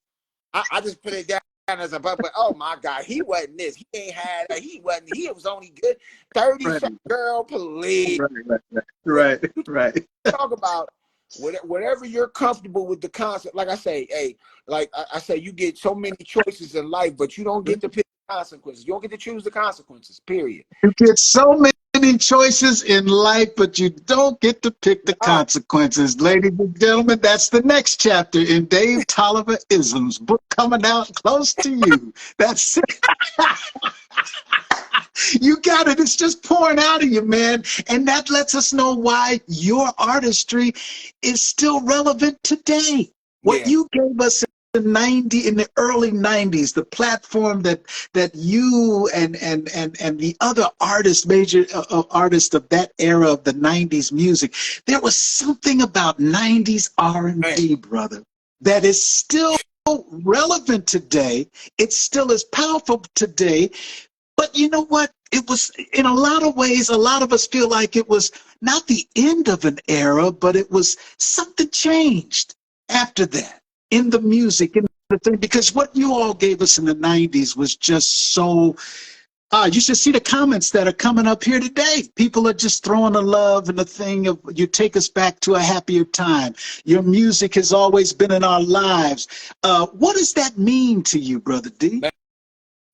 I just put it down as a but oh my God, he wasn't this. He ain't had. He wasn't. He was only good 30 Right, seconds. Girl, please. right, right, right, right. Talk about whatever you're comfortable with the concept. Like I say, hey, like I say, you get so many choices in life, but you don't get to pick the consequences. You don't get to choose the consequences. Period. You get so many choices in life, but you don't get to pick the No. consequences. Ladies and gentlemen, that's the next chapter in Dave Tolliver Isms, book coming out close to you. That's it. You got it. It's just pouring out of you, man. And that lets us know why your artistry is still relevant today. What Yeah. you gave us in the early 90s, the platform that you and the other artists, major artists of that era of the 90s music, there was something about 90s Man. R&B, brother, that is still relevant today. It's still as powerful today. But you know what? It was, in a lot of ways, a lot of us feel like it was not the end of an era, but it was something changed after that in the music, in the thing. Because what you all gave us in the 90s was just so. You should see the comments that are coming up here today. People are just throwing the love and the thing of you take us back to a happier time. Your music has always been in our lives. What does that mean to you, Brother D?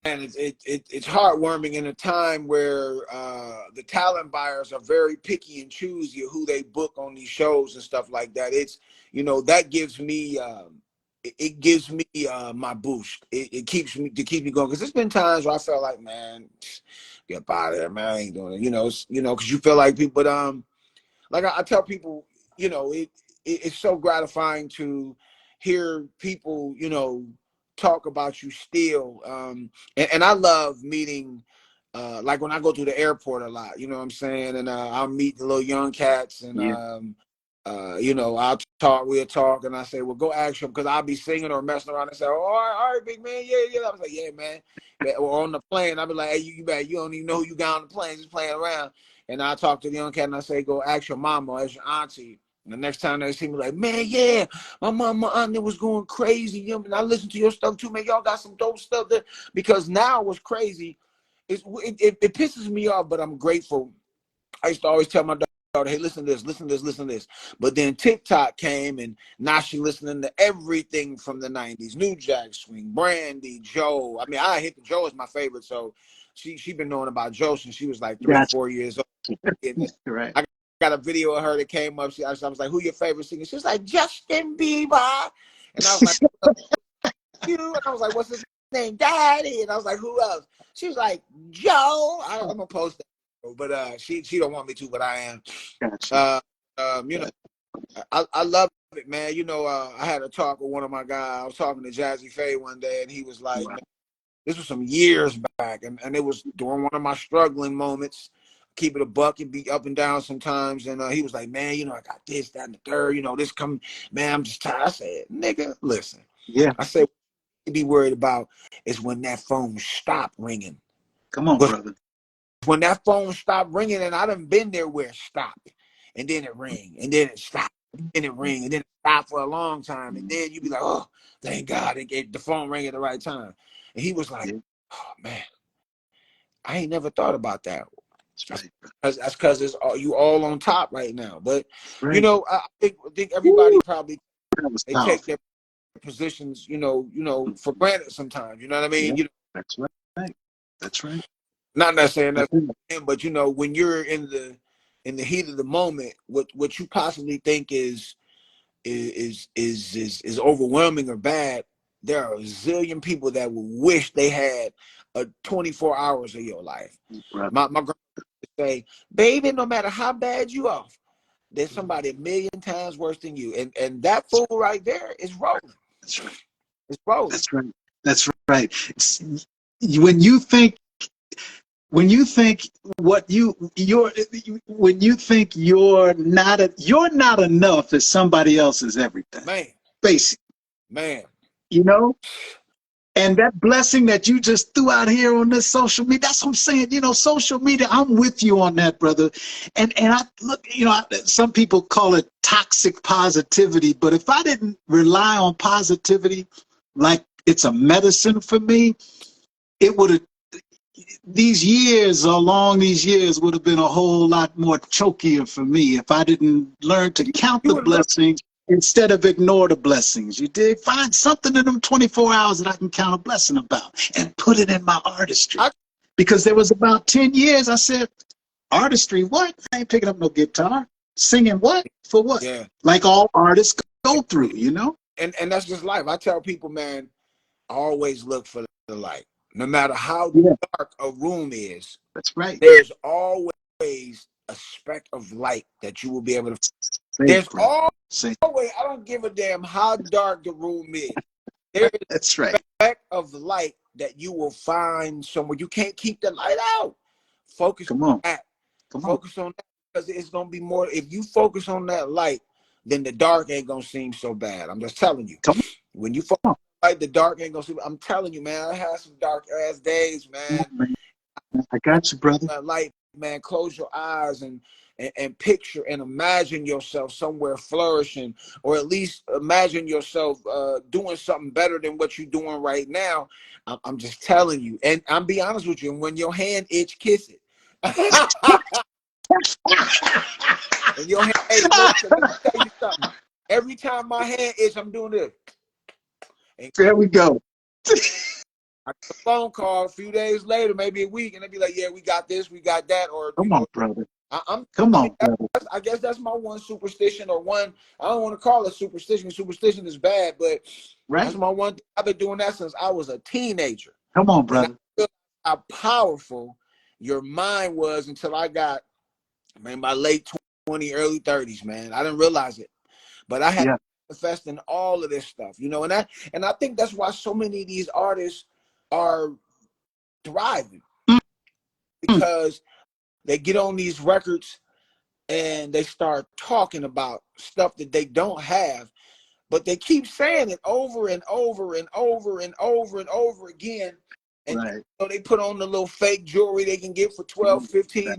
And it's heartwarming in a time where the talent buyers are very picky and choosy who they book on these shows and stuff like that. It's that gives me it gives me my boost. It keeps me going because there's been times where I felt like, man, get out of there, man. I ain't doing it. Because you feel like people, but like I tell people, it's so gratifying to hear people, talk about you still. And I love meeting, like when I go to the airport a lot, you know what I'm saying? And I'll meet the little young cats and, Yeah. we'll talk, and I say, well, go ask him because I'll be singing or messing around and say, oh, all right, big man, yeah, yeah. I was like, yeah, man. Or on the plane, I'll be like, hey, you don't even know who you got on the plane, just playing around. And I talk to the young cat and I say, go ask your mama or ask your auntie. And the next time they see me, like, man, yeah, my mama, my auntie was going crazy. And I listen to your stuff too, man. Y'all got some dope stuff there. Because now what's crazy is it pisses me off, but I'm grateful. I used to always tell my daughter, hey, listen to this, listen to this, listen to this. But then TikTok came, and now she listening to everything from the 90s. New Jack Swing, Brandy, Joe. I mean, I hit the Joe is my favorite. So she been knowing about Joe since she was like 3 or 4 years old. And Right. I got a video of her that came up. I was like, who your favorite singer? She was like, Justin Bieber. And I was like, you? And I was like, what's his name? Daddy. And I was like, who else? She was like, Joe. I'm going to post that. But she don't want me to, but I am. Gotcha. You know, I love it, man. You know, I had a talk with one of my guys. I was talking to Jazzy Faye one day, and he was like, Wow. man, this was some years back, and it was during one of my struggling moments. Keep it a buck and be up and down sometimes. And he was like, man, you know, I got this, that, and the third. You know, this come, man, I'm just tired. I said, nigga, listen. Yeah. I said, what you be worried about is when that phone stopped ringing. Come on, brother. When that phone stopped ringing, and I done been there where it stopped, and then it rang, and then it stopped, and it rang, and then it stopped for a long time, and then you be like, oh, thank God, the phone rang at the right time. And he was like, oh man, I ain't never thought about that. That's because it's you all on top right now. But you know, I think everybody probably they take their positions, you know, for granted sometimes. You know what I mean? Yeah, you know, that's right. That's right. Not saying that's him, but you know, when you're in the heat of the moment, what you possibly think is overwhelming or bad, there are a zillion people that will wish they had 24 hours of your life. Right. My grandma would say, baby, no matter how bad you off, there's somebody a million times worse than you. And that fool right there is rolling. That's right. It's rolling. That's right. That's right. When you think when you think you're not enough as somebody else's everything. Man. Basically. Man. You know? And that blessing that you just threw out here on this social media, that's what I'm saying. You know, social media, I'm with you on that, brother. And I look, you know, some people call it toxic positivity, but if I didn't rely on positivity like it's a medicine for me, it would have, these years would have been a whole lot more chokier for me if I didn't learn to count the blessings instead of ignore the blessings. You dig? Find something in them 24 hours that I can count a blessing about and put it in my artistry. Because there was about 10 years I said, artistry, what? I ain't picking up no guitar. Singing what? For what? Yeah. Like all artists go through, you know? And that's just life. I tell people, man, always look for the light. No matter how dark a room is, that's right. There's always a speck of light that you will be able to. There's always. I don't give a damn how dark the room is. There's that's a speck of light that you will find somewhere. You can't keep the light out. Focus on that. Focus on that, because it's gonna be more. If you focus on that light, then the dark ain't gonna seem so bad. I'm just telling you. When you focus on the light, the dark ain't gonna seem. I'm telling you, man. I had some dark ass days, man. I got you, brother. Light, man. Close your eyes and picture and imagine yourself somewhere flourishing, or at least imagine yourself doing something better than what you're doing right now. I'm just telling you, and I'm be honest with you. And when your hand itch, kiss it. And your hand, hey, listen, let me tell you something. Every time my hand itch, I'm doing this. And there we go. I get a phone call a few days later, maybe a week, and they be like, "Yeah, we got this, we got that," or come on, brother. I guess that's my one superstition, or one. I don't want to call it superstition. Superstition is bad, but that's my one. I've been doing that since I was a teenager. Come on, brother. How powerful your mind was until I got, man, my late 20s, early 30s, man. I didn't realize it, but I had to manifest in all of this stuff, you know, and I think that's why so many of these artists are thriving, because they get on these records and they start talking about stuff that they don't have, but they keep saying it over and over and over and over and over again. And you know, they put on the little fake jewelry they can get for $12, $15.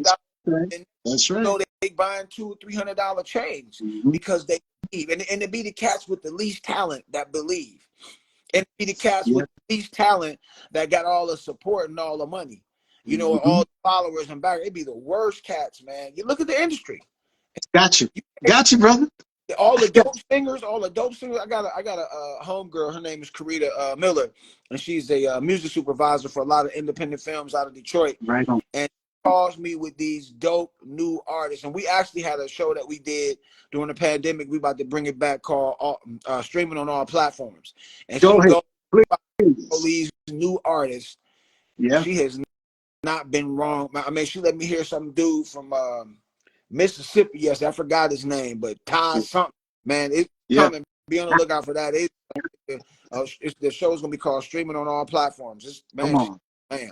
And that's right. You know, they buying $200 or $300 chains because they believe. And it be the cats with the least talent that believe. And it be the cats with the least talent that got all the support and all the money. You know, all the followers and back. It'd be the worst cats, man. You look at the industry. Got you. Got you, brother. All the dope singers, I got a homegirl. Her name is Karita Miller, and she's a music supervisor for a lot of independent films out of Detroit. Right on. And she calls me with these dope new artists. And we actually had a show that we did during the pandemic. We about to bring it back called Streaming on All Platforms. And Go she ahead. goes all Please. these new artists. Yeah. She has not been wrong. I mean, she let me hear some dude from Mississippi. Yes, I forgot his name, but Ty something. Man, it's coming. Be on the lookout for that. The show's gonna be called Streaming on All Platforms. Come on. Man.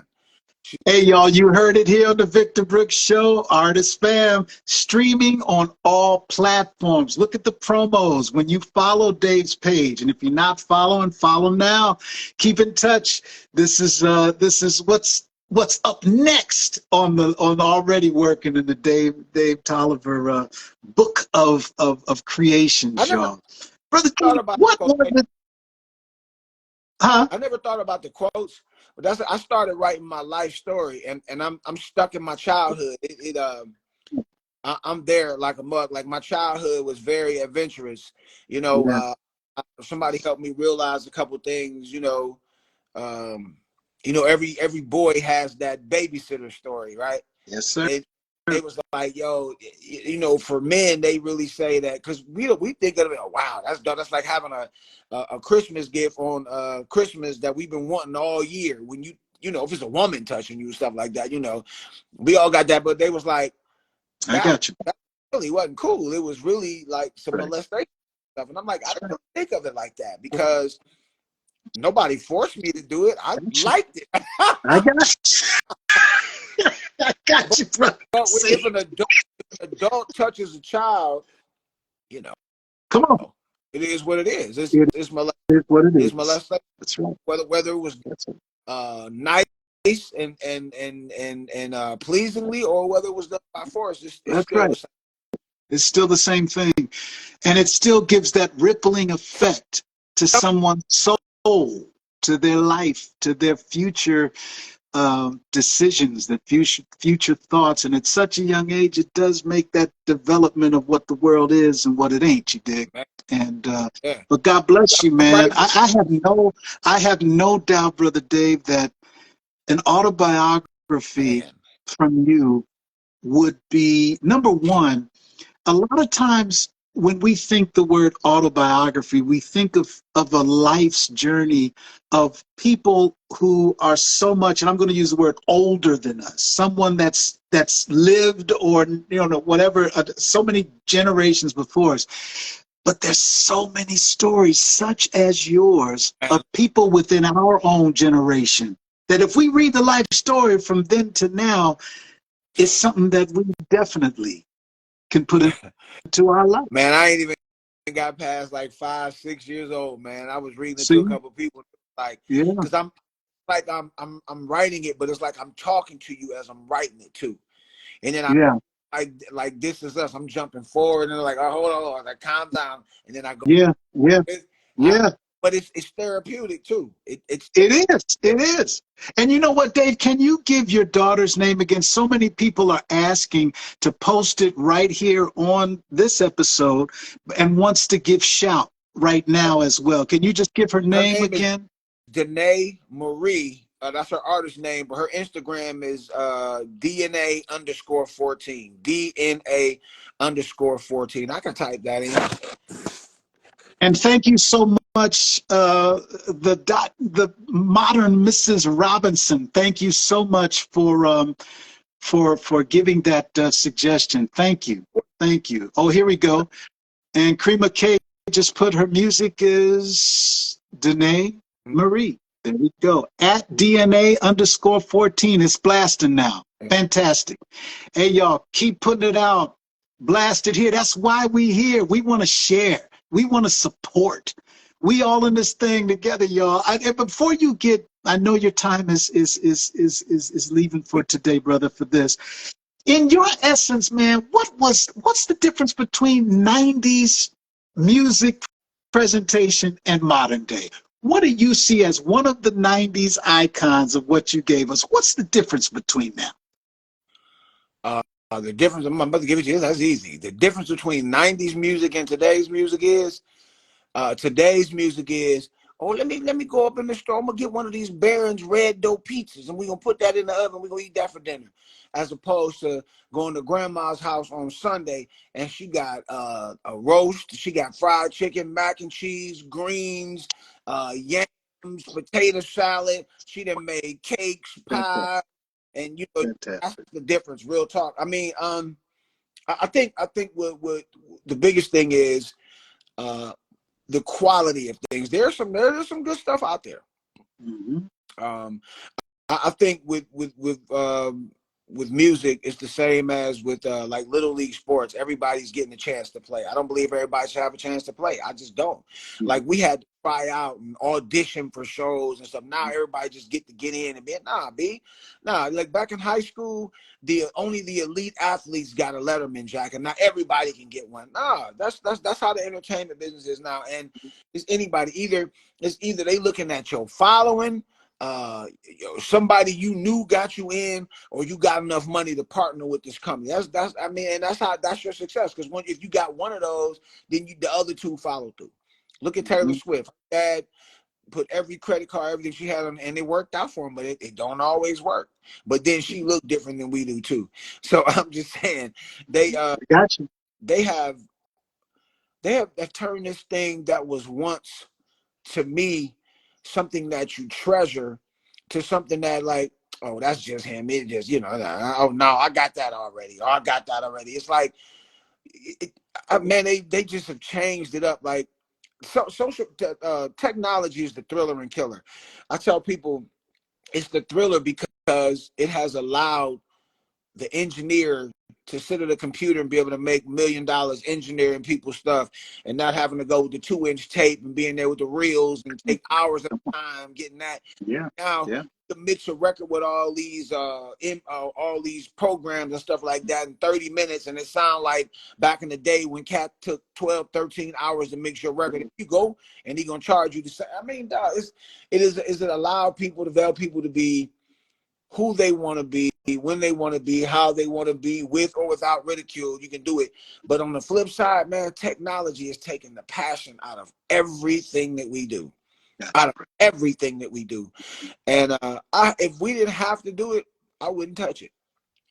Hey, y'all, you heard it here on the Victor Brooks Show, Artist Fam, streaming on all platforms. Look at the promos when you follow Dave's page. And if you're not following, follow now. Keep in touch. This is what's up next on the already working in the Dave Tolliver book of creations, y'all. Brother, what was it? Huh? I never thought about the quotes, but I started writing my life story, and I'm stuck in my childhood. I'm there like a mug. Like my childhood was very adventurous. You know, somebody helped me realize a couple things. Every boy has that babysitter story, right? Yes, sir. It was like, yo, for men, they really say that because we think of it, oh, wow, that's dope. That's like having a Christmas gift on Christmas that we've been wanting all year. When if it's a woman touching you, stuff like that, we all got that. But they was like, I got you. That really wasn't cool. It was really like some molestation stuff. And I'm like, I don't think of it like that because nobody forced me to do it. I liked it. I got you. I got you, bro. If an adult touches a child, come on. It is what it is. It's molestation. It's what it is. It's molestation. That's right. Whether it was nice and pleasingly, or whether it was done by force, it's still right. It's still the same thing, and it still gives that rippling effect to someone's soul, to their life, to their future decisions, the future thoughts. And at such a young age, it does make that development of what the world is and what it ain't, you dig? And but God bless you, man. I have no doubt, Brother Dave, that an autobiography from you would be number one. A lot of times when we think the word autobiography, we think of a life's journey of people who are so much, and I'm going to use the word older than us, someone that's lived or, whatever, so many generations before us. But there's so many stories such as yours of people within our own generation that if we read the life story from then to now, it's something that we definitely can put into our life. Man, I ain't even got past like 5, 6 years old, man. I was reading it to a couple of people, like, because I'm writing it, but it's like I'm talking to you as I'm writing it too. And then like This Is Us. I'm jumping forward, and they're like, oh, hold on, like calm down, and then I go. Yeah. But it's therapeutic too. It is. And you know what, Dave? Can you give your daughter's name again? So many people are asking to post it right here on this episode, and wants to give shout right now as well. Can you just give her name again? Danae Marie. That's her artist name, but her Instagram is DNA_14. DNA_14. I can type that in. And thank you so much, the modern Mrs. Robinson. Thank you so much for giving that suggestion. Thank you. Oh, here we go. And Krima K just put her music is Danae Marie. There we go. At DNA_14. It's blasting now. Fantastic. Hey, y'all, keep putting it out. Blast it here. That's why we here. We want to share. We want to support. We all in this thing together, y'all. Before you get, I know your time is leaving for today, brother, for this. In your essence, man, what's the difference between 90s music presentation and modern day? What do you see as one of the 90s icons of what you gave us? What's the difference between them? The difference, I'm about to give it to you, that's easy. The difference between 90s music and today's music is, today's music is, oh, let me go up in the store. I'm gonna get one of these Barron's red dough pizzas, and we're gonna put that in the oven. We're gonna eat that for dinner, as opposed to going to grandma's house on Sunday and she got a roast, she got fried chicken, mac and cheese, greens, yams, potato salad. She done made cakes, pie, and you know that's Fantastic. the difference. Real talk. I mean, I think what the biggest thing is. The quality of things. There's some good stuff out there. Mm-hmm. I think with music, it's the same as with like little league sports. Everybody's getting a chance to play. I don't believe everybody should have a chance to play. I just don't. Like we had to try out and audition for shows and stuff. Now everybody just get in and be nah. Like back in high school, only the elite athletes got a Letterman jacket. Now everybody can get one. Nah, that's how the entertainment business is now. And it's anybody. It's either they looking at your following. Somebody you knew got you in, or you got enough money to partner with this company. That's I mean, and that's your success. Because if you got one of those, then the other two follow through. Look at Taylor Swift. Dad put every credit card, everything she had on, and it worked out for him, but it don't always work. But then she looked different than we do too. So I'm just saying they Got you. they have turned this thing that was once, to me, something that you treasure, to something that like, oh, that's just him. It just, oh no, I got that already. Oh, I got that already. It's like, man, they just have changed it up. Like, social technology is the thriller and killer. I tell people it's the thriller because it has allowed the engineer to sit at a computer and be able to make $1 million engineering people's stuff, and not having to go with the 2-inch tape and being there with the reels and take hours at a time getting that. Yeah. Now to mix a record with all these programs and stuff like that in 30 minutes, and it sound like back in the day when Cat took 12, 13 hours to mix your record. If you go and he gonna charge you the same. I mean, it allow people, develop people to be who they want to be, when they want to be, how they want to be, with or without ridicule. You can do it. But on the flip side, man, technology is taking the passion out of everything that we do. Out of everything that we do. And if we didn't have to do it, I wouldn't touch it.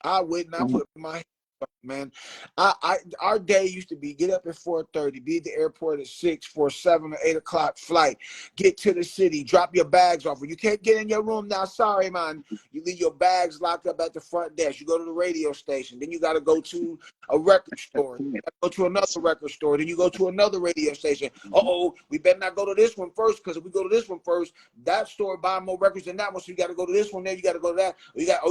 I would not put my hand up, man. Our day used to be get up at 4:30, be at the airport at 6 for a 7 or 8 o'clock flight, get to the city, drop your bags off. You can't get in your room now. Sorry, man. You leave your bags locked up at the front desk. You go to the radio station. Then you got to go to a record store. You go to another record store. Then you go to another radio station. We better not go to this one first, because if we go to this one first, that store buy more records than that one. So you got to go to this one. There you got to go to that.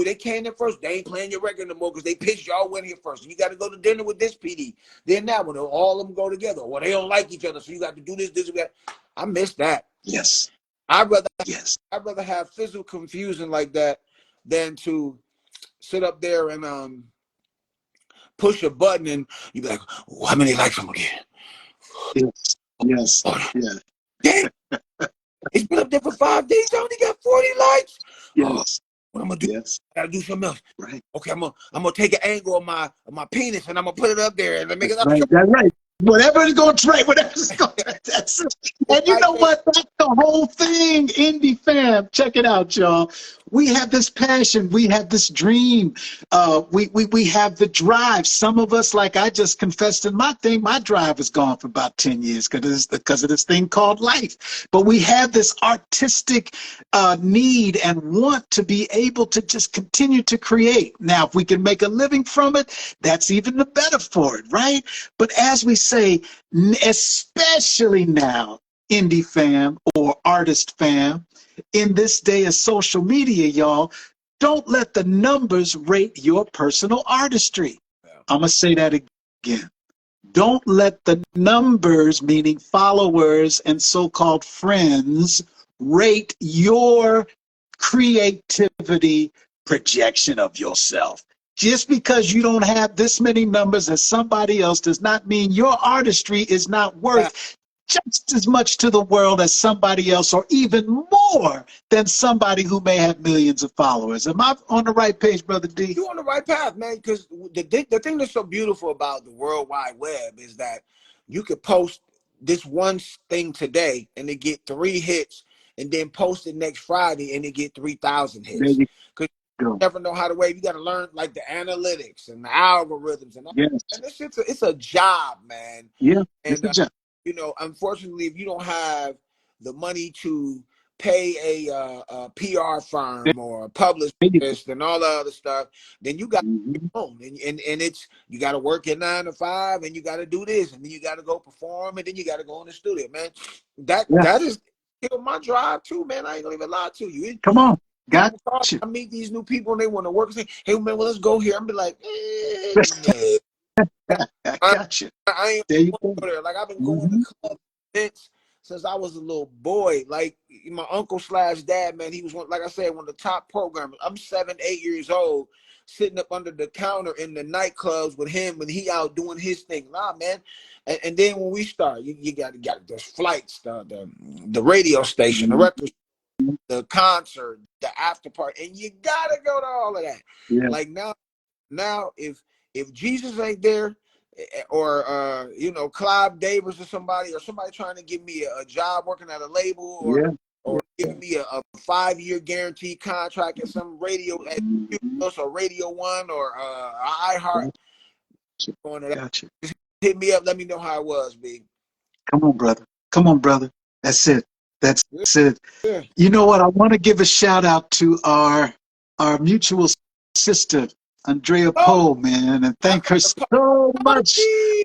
They came in first. They ain't playing your record no more because they pitched y'all win here first. And you got to go to dinner with this PD. Then that one. All of them go together. Well, they don't like each other, so you got to do this, and that. I miss that. Yes. I'd rather have physical confusion like that than to sit up there and push a button and you be like, oh, how many likes I'm gonna get? Yes. Damn, it's been up there for 5 days. I only got 40 likes. Yes. What I'm gonna do? Yes. I gotta do something else. Right. Okay, I'm gonna take an angle of my penis and I'm gonna put it up there and make it up. That's right. Whatever is going to trade, whatever's going to that's it. And you know what? That's the whole thing, indie fam. Check it out, y'all. We have this passion. We have this dream. We have the drive. Some of us, like I just confessed in my thing, my drive is gone for about 10 years because of this thing called life. But we have this artistic need and want to be able to just continue to create. Now, if we can make a living from it, that's even the better for it, right? But as we say, especially now, indie fam or artist fam, in this day of social media, y'all, don't let the numbers rate your personal artistry. I'm going to say that again. Don't let the numbers, meaning followers and so-called friends, rate your creativity projection of yourself. Just because you don't have this many numbers as somebody else does not mean your artistry is not worth just as much to the world as somebody else, or even more than somebody who may have millions of followers. Am I on the right page, Brother D? You're on the right path, man. Because the thing that's so beautiful about the World Wide Web is that you could post this one thing today and it get 3 hits, and then post it next Friday and it get 3,000 There hits. you Because you go. never know how to wave. You got to learn like the analytics and the algorithms and all. Yes. And this shit's it's a job, man. Yeah. It's And a job. you know, unfortunately, if you don't have the money to pay a PR There firm or a you go. publicist and all the other stuff, then you got to Mhm. own. And it's you got to work at 9 to 5, and you got to do this, and then you got to go perform, and then you got to go in the studio, man. Yeah. That is killed my drive too, man. I ain't gonna even lie to you. Come on. Got People call, you. I meet these new people and they want to work and say, "Hey man, well let's go here." I'm be like, no. I I, got you. I ain't There you going go. to go there. Like I've been going to Hmm. club events since I was a little boy. Like my uncle slash dad, man, he was one, like I said, one of the top programmers. I'm 7, 8 years old, sitting up under the counter in the nightclubs with him when he out doing his thing. Nah, man. And then when we start, you got there's flights, the radio station, the record, the concert, the after party, and you gotta go to all of that. Yeah. Like now if Jesus ain't there, or you know, Clive Davis or somebody trying to give me a job working at a label, Yeah. or giving me a 5-year guaranteed contract at some radio at Mhm. or Radio One or iHeart, Got you. going to that, Got you. hit me up, let me know how it was, B. Come on, brother. Come on, brother. That's it. That's Yeah, it. yeah. You know what? I want to give a shout out to our mutual sister, Andrea Oh, Poe, man, and I thank her got the so much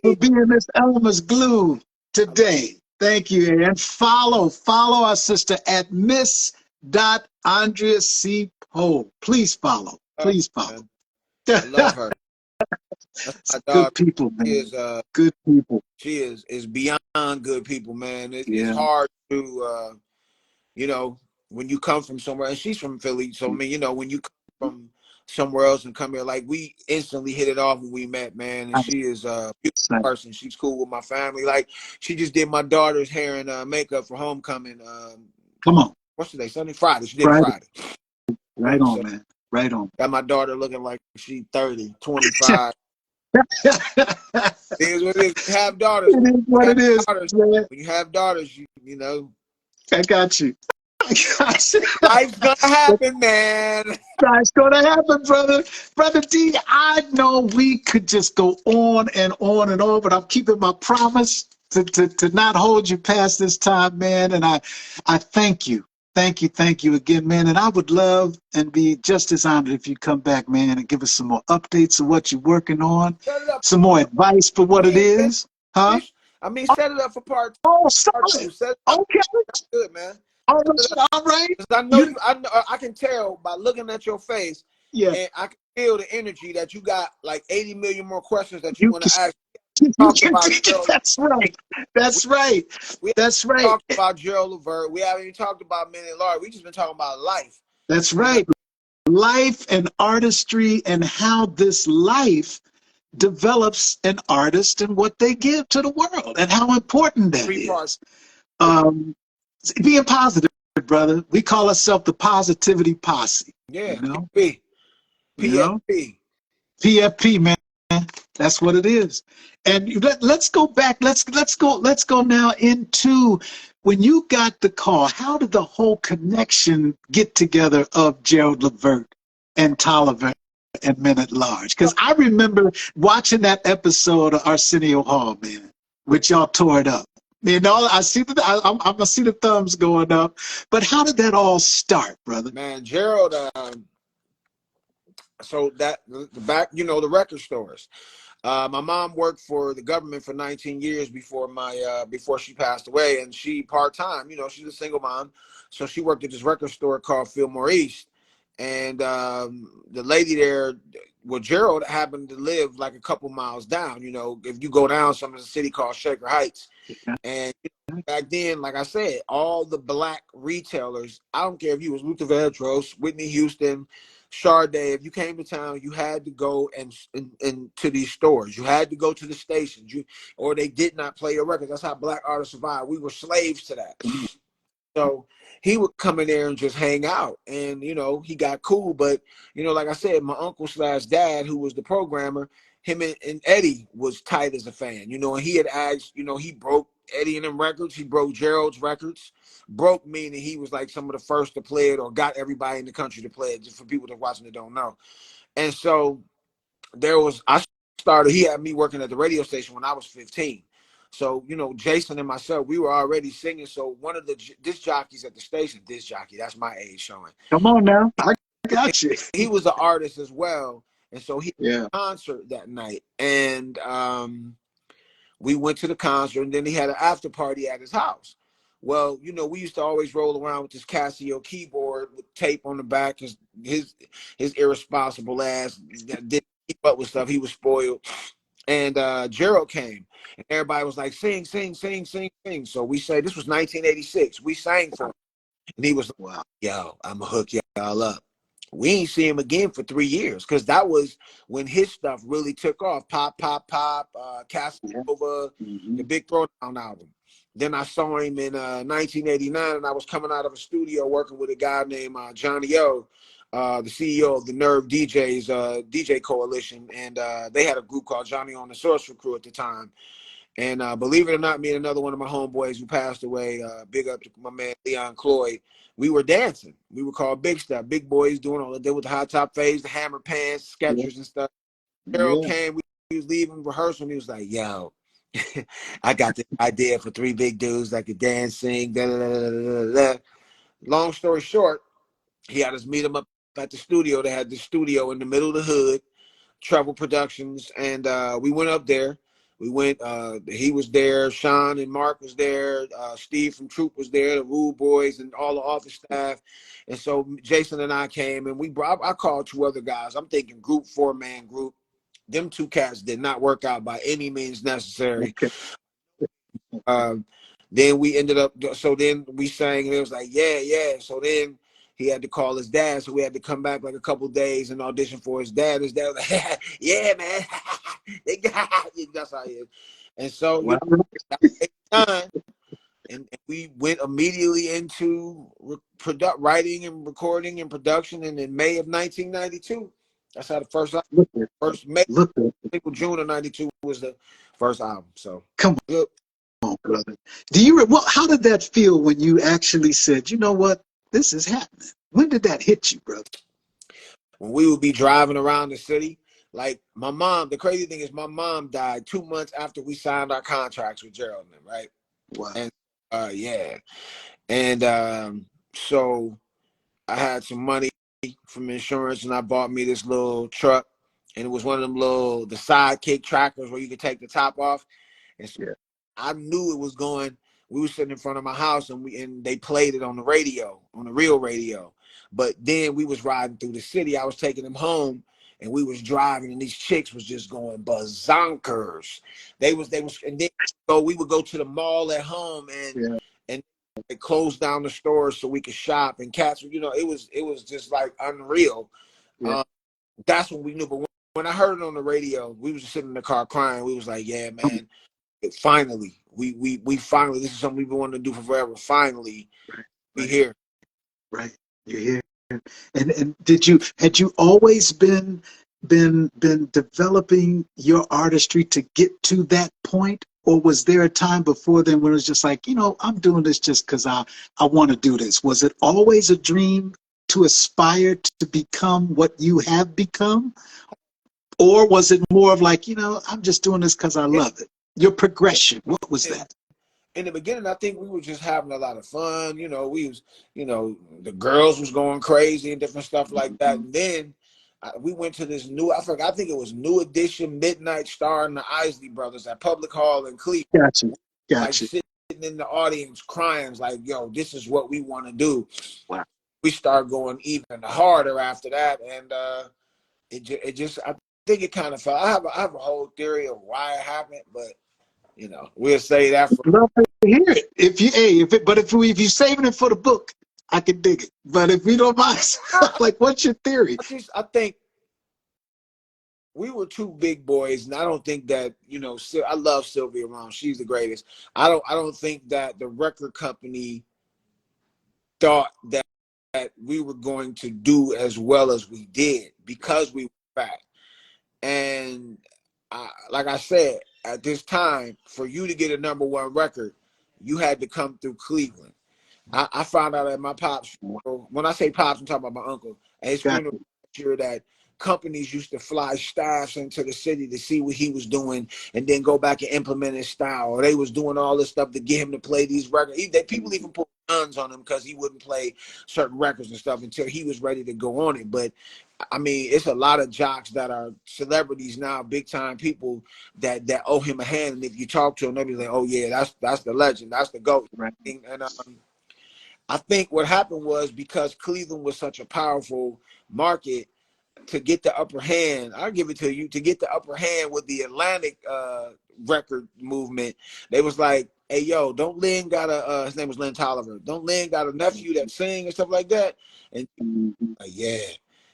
for party. being this Elmer's glue I love today. Thank you. And follow our sister at Miss Andrea C. Poe. Please follow. her, Please follow. man. I love her. That's my Good daughter. people, She man. is Good people. she is beyond good people, man. It's Yeah. hard to you know, when you come from somewhere, and she's from Philly, so I mean, you know, when you come from somewhere else and come here, like we instantly hit it off when we met, man. And she is a beautiful person. She's cool with my family. Like she just did my daughter's hair and makeup for homecoming. Come on. What's today? Sunday, Friday. She did it Friday. Friday. Right So on, man. Right on. got my daughter looking like she 30, 25. It It is what it is. You have daughters. is what it is, man. When you have daughters, you know, I got you. I got you. life's gonna happen, man. That's gonna happen, brother. Brother D, I know we could just go on and on and on, but I'm keeping my promise to not hold you past this time, man. And I thank you. Thank you again, man. And I would love and be just as honored if you come back, man, and give us some more updates of what you're working on, Set it up. some more advice for what it Yeah, man. is. Huh? I mean, set it up for Oh, part two. solid. Set it up. Okay. That's good, man. All Set it up. right. All right. 'Cause I know You you. I can tell by looking at your face, yeah. and I can feel the energy that you got like 80 million more questions that you You want to ask. can, Talked about Gerald. that's right. That's right. We That's haven't right. talked about Gerald Levert. We haven't even talked about Men at Large. We just been talking about life. That's You know, right. Life and artistry and how this life develops an artist and what they give to the world and how important that 3 parts. is. Um, being positive, brother. We call ourselves the positivity posse. Yeah. You know. PFP. You know. PFP. PFP, man. That's what it is. And let's go back. Let's go now into when you got the call. How did the whole connection get together of Gerald Levert and Tolliver and Men at Large? Because I remember watching that episode of Arsenio Hall, man, which y'all tore it up. You know, I see I'm gonna see the thumbs going up. But how did that all start, brother? Man, Gerald. So that the back, you know, the record stores. My mom worked for the government for 19 years before she passed away, and she part-time. You know, she's a single mom, so she worked at this record store called Fillmore East, and the lady there, well, Gerald happened to live like a couple miles down. You know, if you go down some of the city called Shaker Heights, and back then, like I said, all the black retailers, I don't care if you was Luther Vandross, Whitney Houston, Sade, if you came to town, you had to go and to these stores. You had to go to the stations. Or they did not play your records. That's how black artists survived. We were slaves to that. So he would come in there and just hang out, and he got cool. But like I said, my uncle / dad, who was the programmer, him and Eddie was tight as a fan. And he had asked, he broke Eddie and them records. He broke Gerald's records. Broke meaning he was like some of the first to play it, or got everybody in the country to play it. Just for people that watching that don't know. And so he had me working at the radio station when I was 15. So, Jason and myself, we were already singing. So one of the disc jockeys at the station, that's my age showing. Come on now. I got you. He was an artist as well. And so he had a concert that night. And we went to the concert, and then he had an after party at his house. Well, we used to always roll around with this Casio keyboard with tape on the back. His irresponsible ass didn't keep up with stuff. He was spoiled. And Gerald came, and everybody was like, sing, sing, sing, sing, sing. So we say, this was 1986. We sang for him. And he was like, wow, yo, I'm going to hook y'all up. We ain't see him again for 3 years, because that was when his stuff really took off. Pop, Pop, Pop, Casanova, the Big Throwdown album. Then I saw him in 1989, and I was coming out of a studio working with a guy named Johnny O, the CEO of the Nerve DJs, DJ Coalition. And they had a group called Johnny on the Sorcerer Crew at the time. And believe it or not, me and another one of my homeboys who passed away, big up to my man Leon Cloyd, we were dancing. We were called Big Step, big boys doing all that. They with the high top fades, the hammer pants, Skechers and stuff. Gerald came, he was leaving rehearsal, and he was like, yo, I got this idea for 3 big dudes that could dance, sing, da da da da da da. Long story short, he had us meet him up at the studio. They had the studio in the middle of the hood, Treble Productions, and we went up there. We went, he was there, Sean and Mark was there, Steve from Troop was there, the Rude Boys, and all the office staff. And so Jason and I came, and I called 2 other guys. I'm thinking group, 4-man group. Them 2 cats did not work out by any means necessary. Then we ended up, so then we sang, and it was like, yeah. So then he had to call his dad, so we had to come back like a couple days and audition for his dad. His dad was like, yeah, man. That's how he is. And so time, and we went immediately into writing and recording and production. And in May of 1992, that's how the first May, June of 92 was the first album. So come on, brother. How did that feel when you actually said, you know what, this is happening? When did that hit you, brother? When we would be driving around the city, like my mom, the crazy thing is my mom died 2 months after we signed our contracts with Gerald and them, right? Wow. And yeah. And so I had some money from insurance, and I bought me this little truck, and it was one of them the sidekick trackers where you could take the top off. And so I knew it was going. We were sitting in front of my house, and they played it on the radio, on the real radio. But then we was riding through the city. I was taking them home, and we was driving, and these chicks was just going bazonkers. They was, and then we would go to the mall at home, and they closed down the stores so we could shop, and cats, it was just like unreal. That's when we knew. But when I heard it on the radio, we was just sitting in the car crying. We was like, yeah, man, finally, we finally, this is something we've been wanting to do for forever. Finally, we here. Right, you're here. And had you always been developing your artistry to get to that point, or was there a time before then when it was just like, I'm doing this just because I want to do this? Was it always a dream to aspire to become what you have become, or was it more of like, I'm just doing this because I love it? Your progression, what was that? In the beginning, I think we were just having a lot of fun. We was, the girls was going crazy and different stuff like that. And then we went to this I think it was New Edition Midnight Star and the Isley Brothers at Public Hall in Cleveland. Gotcha. Like sitting in the audience crying, like, yo, this is what we want to do. Wow. We started going even harder after that. And it just, I think it kind of fell. I have a whole theory of why it happened, but we'll say that for. Love to hear it. If you're saving it for the book, I can dig it. But if you don't mind, like, what's your theory? I think we were two big boys, and I don't think that, you know, I love Sylvia Rome. She's the greatest. I don't think that the record company thought that we were going to do as well as we did because we were fat. And like I said, at this time, for you to get a #1 record, you had to come through Cleveland. I found out at my pops, when I say pops, I'm talking about my uncle, at his funeral year, that companies used to fly staffs into the city to see what he was doing and then go back and implement his style. Or they was doing all this stuff to get him to play these records. People even put guns on him because he wouldn't play certain records and stuff until he was ready to go on it. But I mean, it's a lot of jocks that are celebrities now, big time people that owe him a hand. And if you talk to him, they'll be like, "Oh yeah, that's the legend, that's the GOAT." Right. And I think what happened was, because Cleveland was such a powerful market, to get the upper hand, I'll give it to you, to get the upper hand with the Atlantic record movement, they was like, "Hey, yo, don't Lynn got a, his name was Lynn Tolliver, don't Lynn got a nephew that sing and stuff like that?" And like, yeah.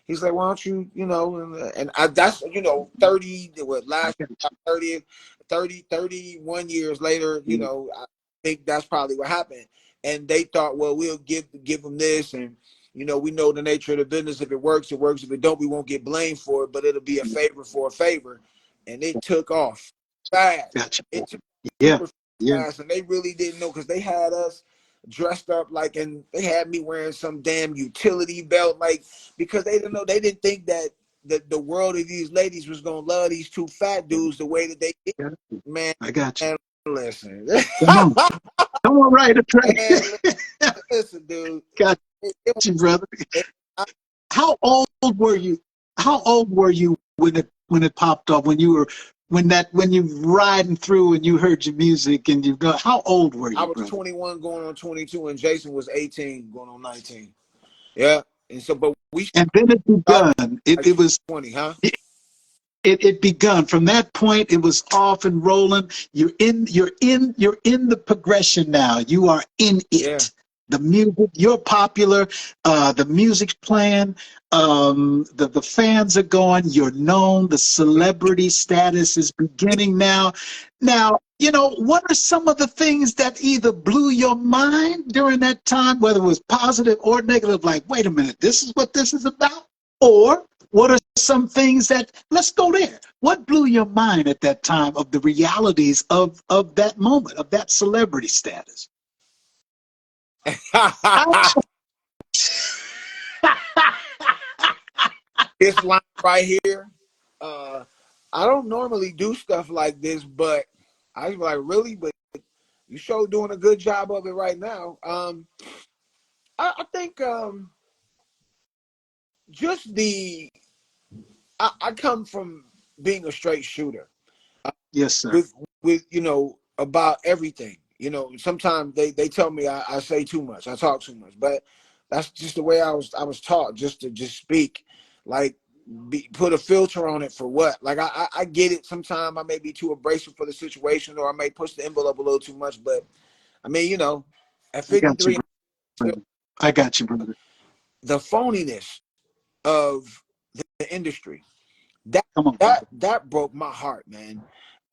He's like, "Why don't you, you know," and that's, you know, 30, what, last 30, 31 years later, you know, I think that's probably what happened. And they thought, well, we'll give them this, and you know, we know the nature of the business. If it works, it works. If it don't, we won't get blamed for it, but it'll be a favor for a favor. And it took off fast. Gotcha. It took Yeah. super Yeah. fast, and they really didn't know, because they had us dressed up like, and they had me wearing some damn utility belt, like, because they didn't know, they didn't think that the world of these ladies was gonna love these two fat dudes the way that they did. Man, I got you. man, listen. Come on. Come on, right. Man, listen, dude. Got you, brother. I, How old were you? How old were you when it popped up? When you riding through and you heard your music and you go? How old were you, I was brother? 21 going on 22, and Jason was 18 going on 19. Yeah, and so, but we And then it started begun. like It was 20, huh? it begun. From that point, it was off and rolling. You're in the progression now. You are in it. Yeah. The music, you're popular. The music's playing. The fans are going. You're known. The celebrity status is beginning now. Now, you know, what are some of the things that either blew your mind during that time, whether it was positive or negative? Like, wait a minute, this is what this is about? Or what are some things that, let's go there. What blew your mind at that time of the realities of that moment, of that celebrity status? This line right here, I don't normally do stuff like this, but I was like, really? But you sure doing a good job of it right now. I think just I come from being a straight shooter. Yes, sir. With you know, about everything. You know, sometimes they tell me I say too much, I talk too much, but that's just the way I was taught, just to just speak, like, put a filter on it for what? Like, I get it. Sometimes I may be too abrasive for the situation, or I may push the envelope a little too much. But I mean, you know, at I got you, 53, brother. I got you, brother. the phoniness of the industry, that Come on, brother. that broke my heart, man.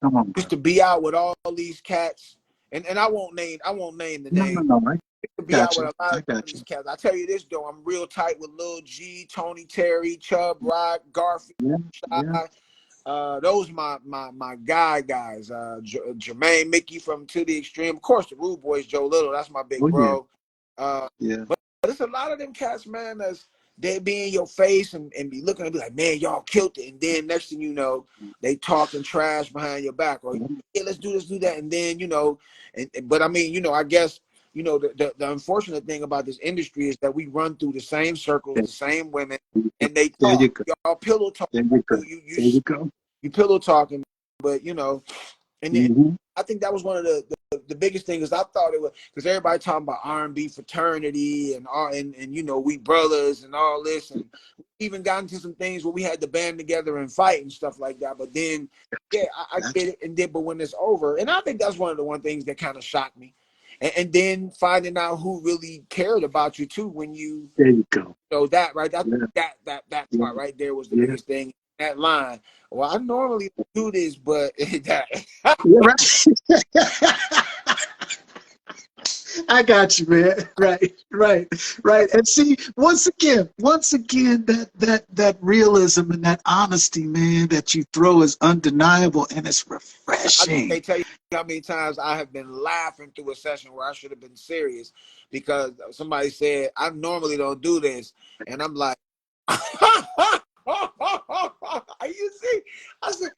Come on, Just brother. to be out with all these cats, and I won't name the name. No. I To be out got with you. a lot I of got these you. cats. I tell you this though, I'm real tight with Lil G, Tony Terry, Chubb Rock, Garfield, Yeah. Yeah. Shy. Those my guys. Jermaine, Mickey from To the Extreme. Of course, the Rude Boys, Joe Little. That's my big Oh, yeah. bro. Yeah. But it's a lot of them cats, man. They be in your face and be looking and be like, man, y'all killed it. And then next thing you know, they talking trash behind your back, or yeah, let's do this, do that. And then, you know, but I mean, you know, I guess, you know, the unfortunate thing about this industry is that we run through the same circles, the same women, and they There you talk. go. Y'all pillow talk. There you go. There you go. You pillow talking, but you know, and then Mm-hmm. I think that was one of the biggest things. I thought it was because everybody talking about R&B fraternity and you know, we brothers and all this, and we even got into some things where we had to band together and fight and stuff like that. But then, yeah, I get it. And then, but when it's over, and I think that's one things that kind of shocked me. and then finding out who really cared about you too when you There you go. know that right. That Yeah. that Yeah. part right there was the Yeah. biggest thing. That line. Well, I normally do this, but that. Yeah, right. I got you, man. Right, right, right. And see, once again, that realism and that honesty, man, that you throw is undeniable and it's I refreshing. can't tell you how many times I have been laughing through a session where I should have been serious because somebody said I normally don't do this, and I'm like, you see? I said,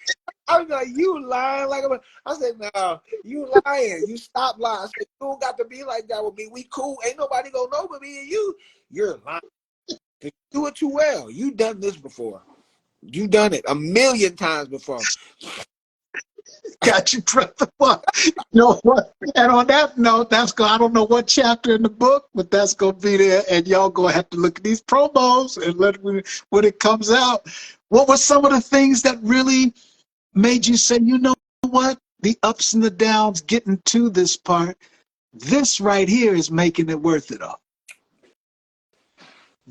I was like, you lying? I said, no, you lying. You stop lying. I said, you don't got to be like that with me. We cool. Ain't nobody gonna know but me and you. You're lying. You do it too well. You done this before. You done it a million times before. Got you, brother. What? You know what? And on that note, I don't know what chapter in the book, but that's gonna be there, and y'all gonna have to look at these promos and when it comes out. What were some of the things that really made you say, you know what? The ups and the downs getting to this part, this right here is making it worth it all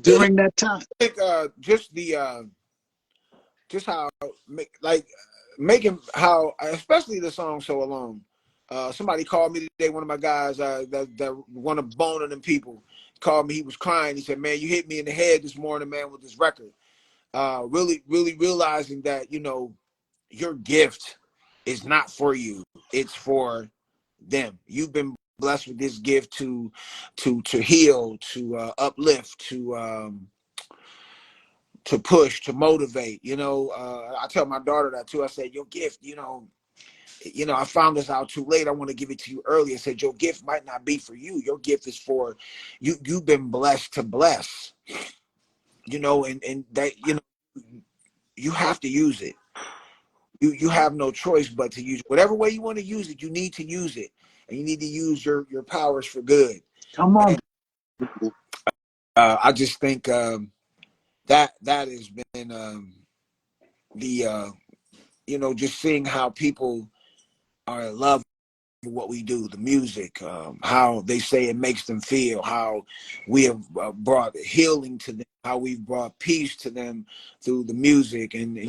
during that time. I think just how making how especially the song So Alone. Somebody called me today, one of my guys that one of boning them people called me. He was crying. He said, man, you hit me in the head this morning, man, with this record. Really realizing that, you know, your gift is not for you, it's for them. You've been blessed with this gift to heal, to uplift, to push, to motivate. You know, I tell my daughter that too. I said, your gift, I found this out too late. I want to give it to you early. I said, your gift might not be for you. Your gift is for you. You've been blessed to bless, and that, you have to use it. You have no choice but to use it. Whatever way you want to use it, you need to use it. And you need to use your powers for good. Come on. And I just think that has been the just seeing how people are in love with what we do, the music, how they say it makes them feel, how we have brought healing to them, how we've brought peace to them through the music, and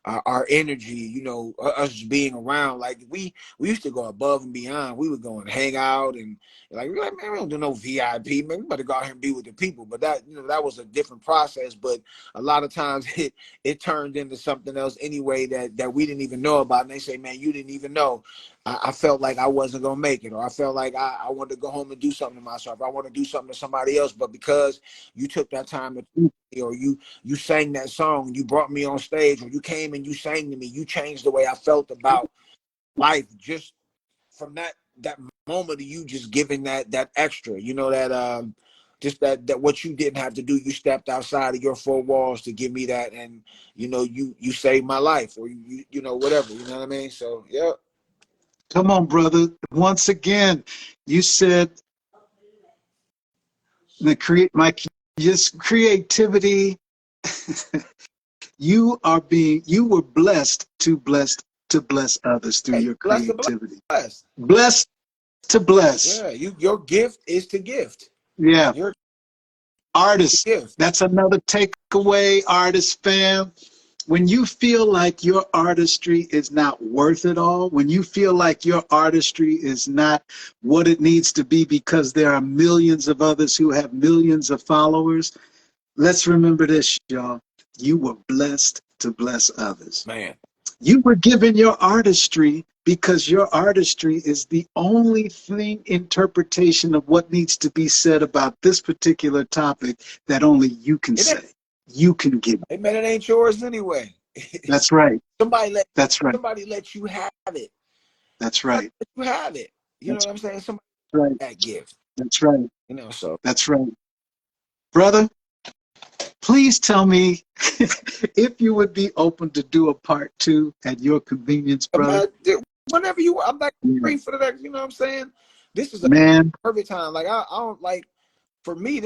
our energy, us being around. Like we used to go above and beyond. We would go and hang out and man, we don't do no VIP, man. We better go out here and be with the people. But that was a different process. But a lot of times it turned into something else anyway that we didn't even know about. And they say, man, you didn't even know. I felt like I wasn't gonna make it, or I felt like I wanted to go home and do something to myself. I want to do something to somebody else. But because you took that time to, or you sang that song, you brought me on stage, or you came and you sang to me, you changed the way I felt about life just from that moment of you just giving that extra, just that what you didn't have to do. You stepped outside of your four walls to give me that, and you saved my life, or whatever. You know what I mean? So yeah. Come on, brother. Once again, you said just creativity. You were blessed to bless others through Hey, your bless the creativity. bless. Blessed to bless. Yeah, your gift is to gift. Yeah. Your Artists. gift. That's another takeaway, artist fam. When you feel like your artistry is not worth it all, when you feel like your artistry is not what it needs to be because there are millions of others who have millions of followers, let's remember this, y'all. You were blessed to bless others. Man. You were given your artistry because your artistry is the only interpretation of what needs to be said about this particular topic that only you can say. You can give it. Hey man, it ain't yours anyway. That's right. That's right. Somebody let you have it. That's right. Let you have it. You know That's what I'm saying? Somebody right. that gift. That's right. So That's right. Brother, please tell me if you would be open to do a part 2 at your convenience, brother. Man, whenever you want, I'm back free Yeah. for the next, you know what I'm saying? This is a Man, perfect time. Like I don't like, for me,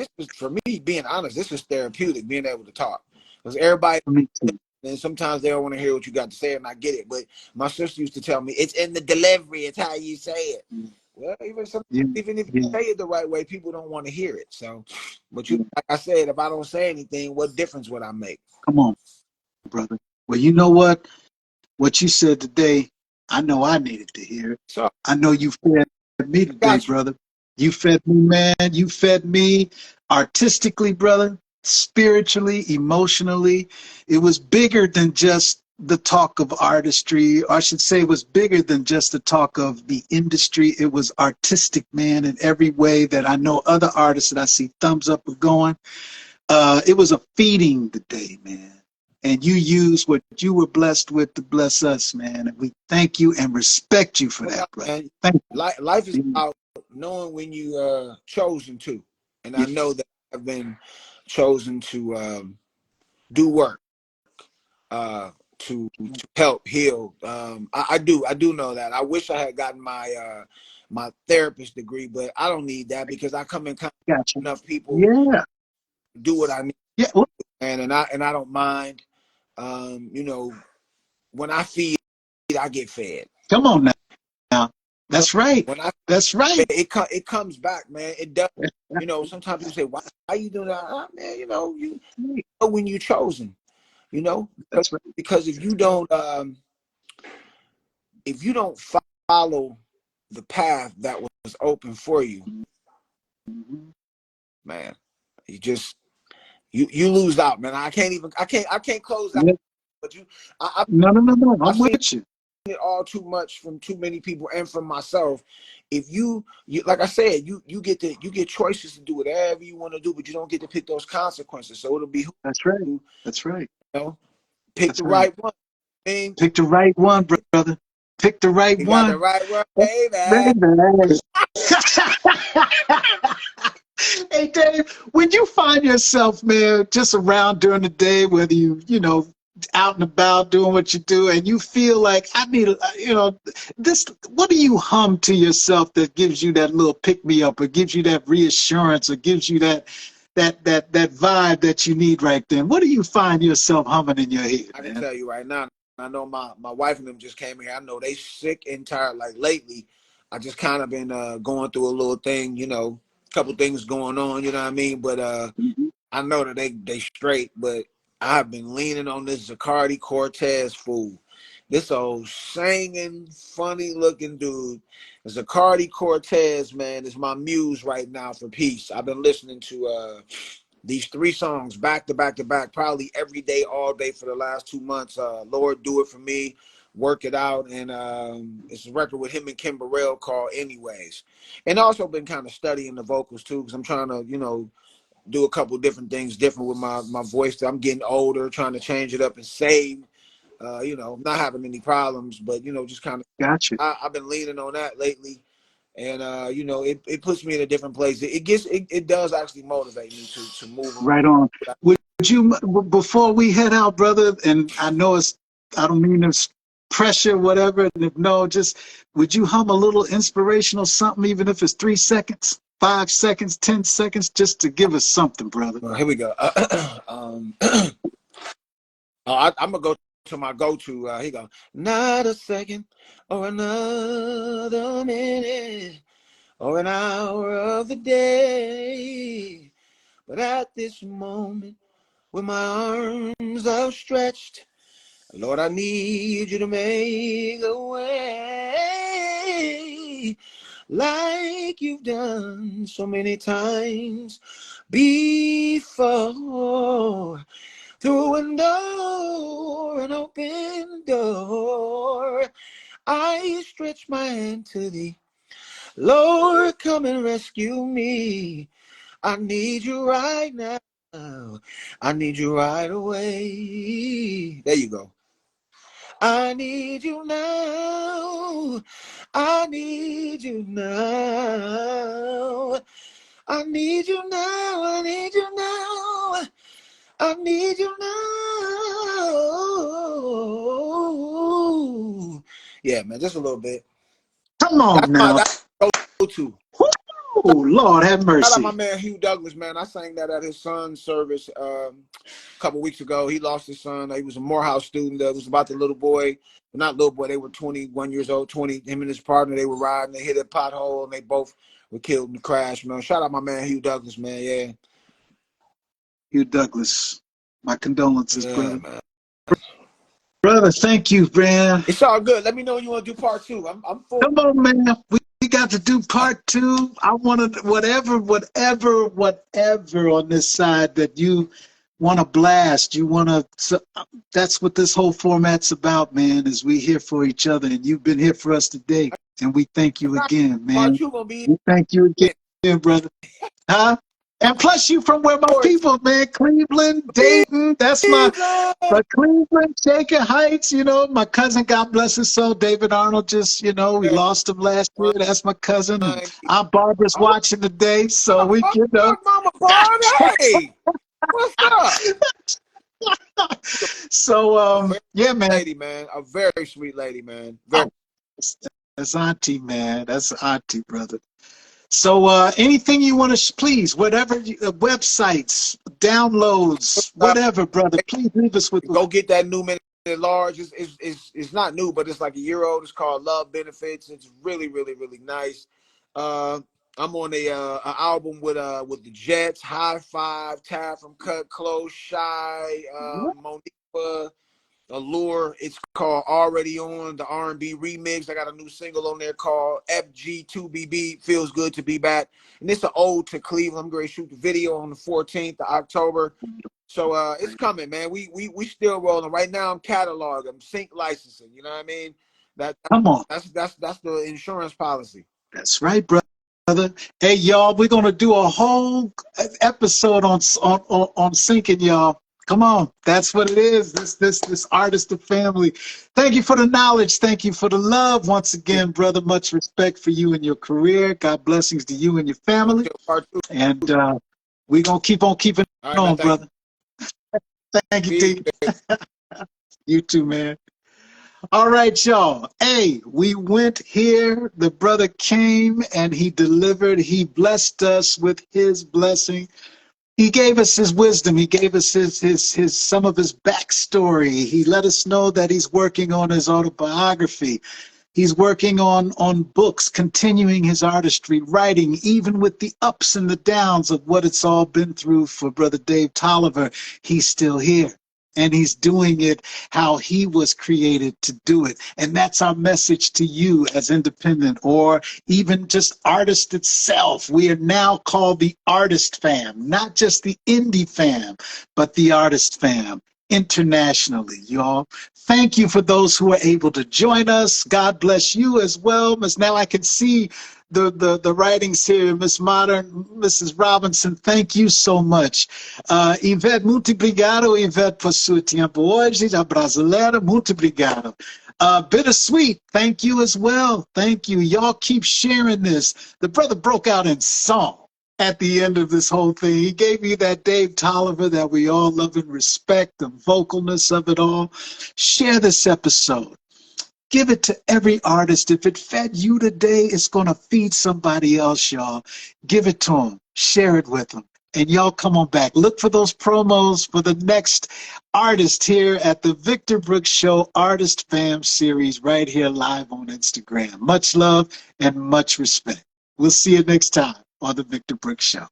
being honest, this is therapeutic, being able to talk. Because everybody, me too. and sometimes they don't want to hear what you got to say, and I get it. But my sister used to tell me, it's in the delivery, it's how you say it. Well, Yeah. even if you Yeah. say it the right way, people don't want to hear it. So, but you, like I said, if I don't say anything, what difference would I make? Come on, brother. Well, you know what? What you said today, I know I needed to hear it. So I know you fed me I today, got you. brother. You fed me, man. You fed me artistically, brother, spiritually, emotionally. It was bigger than just the talk of artistry, or I should say, it was bigger than just the talk of the industry. It was artistic, man, in every way that I know other artists that I see thumbs up are going. It was a feeding today, man. And you used what you were blessed with to bless us, man. And we thank you and respect you for Well, that, brother. man, Thank life is you. about knowing when you chosen to, and I know that I've been chosen to do work, to help heal. I do know that. I wish I had gotten my therapist degree, but I don't need that because I come in contact Gotcha. with enough people Yeah. to do what I need, Yeah. Well, and I don't mind. You know, when I feed, I get fed. come on now. Uh, That's right. When I That's right. it comes back, man. It does. You know, sometimes people say, "Why are you doing that?" Man, you know, you know when you're chosen. You know, That's right. because if you don't follow the path that was open for you, Mhm. man, you just you lose out, man. I can't close out. Yeah. But I No. I've I'm seen with you. it all too much from too many people and from myself. If you like I said, you get choices to do whatever you want to do, but you don't get to pick those consequences. So it'll be who That's right. you That's right. know pick That's the right. right one. I mean, Pick the right one, brother. Pick the right you got the one. right one, baby. Baby. Hey Dave, when you find yourself, man, just around during the day, whether out and about doing what you do, and you feel like I need, this. What do you hum to yourself that gives you that little pick me up, or gives you that reassurance, or gives you that vibe that you need right then? What do you find yourself humming in your head, I can man? tell you right now. I know my wife and them just came here. I know they sick and tired. Like lately, I just kind of been going through a little thing, a couple things going on. You know what I mean? But Mhm. I know that they straight. But I've been leaning on this Zacardi Cortez fool. This old singing, funny looking dude. Zacardi Cortez, man, is my muse right now for peace. I've been listening to these three songs back to back to back, probably every day, all day for the last 2 months. Lord, do it for me, work it out, and it's a record with him and Kim Burrell called "Anyways." And also been kind of studying the vocals too, because I'm trying to, do a couple different things different with my voice. I'm getting older, trying to change it up and save. Not having any problems, but just kind of. Gotcha. I've been leaning on that lately, and it puts me in a different place. It does actually motivate me to move around. Right on. Would you, before we head out, brother, and I know I don't mean it's pressure, whatever, and if no, just, would you hum a little inspirational something, even if it's 3 seconds, 5 seconds, 10 seconds, just to give us something, brother? Well, here we go. I'm gonna go to my go-to. Here you go. Not a second or another minute or an hour of the day, but at this moment, with my arms outstretched, Lord, I need you to make a way like you've done so many times before. Through an open door, I stretch my hand to thee. Lord, come and rescue me. I need you right now. I need you right away. There you go. I need you now. I need you now. I need you now. I need you now. I need you now. Yeah, man, just a little bit. Come on That's my now. go-to. Lord have Shout out my mercy. man Hugh Douglas, man. I sang that at his son's service a couple weeks ago. He lost his son. He was a Morehouse student. That was about the little boy. Not little boy. They were 21 years old. 20. Him and his partner. They were riding. They hit a pothole, and they both were killed in the crash. Man, shout out my man Hugh Douglas, man. Yeah. Hugh Douglas, my condolences, Yeah, brother. man. Brother, thank you, man. It's all good. Let me know when you want to do part 2. I'm full. Come on, man. We got to do part 2. I want to, whatever on this side that you want to blast. You want to, so that's what this whole format's about, man, is we here for each other. And you've been here for us today. And we thank you again, Part man. 2 gonna be. We thank you again, brother. Huh? And plus you from where my people, man, Cleveland, Dayton, that's my Cleveland, Shaker Heights, you know, my cousin, God bless his soul, David Arnold, just, you know, we lost him last year. That's my cousin. And our Barbara's watching today, so we, you know. Mama Barbara, hey, what's up? So, yeah, man. Lady, man, a very sweet lady, man. Very. That's auntie, man. That's auntie, brother. So anything you want to, please, whatever, websites, downloads, whatever, brother, please leave us with. Go get that new Minute Large. It's not new, but it's like a year old. It's called Love Benefits. It's really, really, really nice. I'm on an album with the Jets, High Five, Tab from Cut Close, Shy, Monique, Allure. It's called Already On, the R&B remix. I got a new single on there called FG2BB, Feels Good to Be Back. And it's an ode to Cleveland. I'm going to shoot the video on the 14th of October. So it's coming, man. We still rolling. Right now I'm cataloging, I'm sync licensing. You know what I mean? Come on. That's the insurance policy. That's right, brother. Hey, y'all, we're going to do a whole episode on syncing, y'all. Come on, that's what it is. This artist of family. Thank you for the knowledge. Thank you for the love. Once again, brother, much respect for you and your career. God blessings to you and your family. And we're going to keep on keeping on, brother. Thank you, T. You too, man. All right, y'all. Hey, we went here. The brother came and he delivered. He blessed us with his blessing. He gave us his wisdom. He gave us his some of his backstory. He let us know that he's working on his autobiography. He's working on books, continuing his artistry, writing, even with the ups and the downs of what it's all been through for Brother Dave Tolliver. He's still here. And he's doing it how he was created to do it. And that's our message to you as independent or even just artist itself. We are now called the artist fam, not just the indie fam, but the artist fam internationally, y'all. Thank you for those who are able to join us. God bless you as well. As now I can see the writings here, Miss Modern, Mrs. Robinson, thank you so much. Ivete, muito obrigado, Ivete, por seu tempo hoje. A brasileira, muito obrigado. Bittersweet, thank you as well. Thank you. Y'all keep sharing this. The brother broke out in song at the end of this whole thing. He gave you that Dave Tolliver that we all love and respect, the vocalness of it all. Share this episode. Give it to every artist. If it fed you today, it's going to feed somebody else, y'all. Give it to them. Share it with them. And y'all come on back. Look for those promos for the next artist here at the Victor Brooks Show Artist Fam series right here live on Instagram. Much love and much respect. We'll see you next time on the Victor Brooks Show.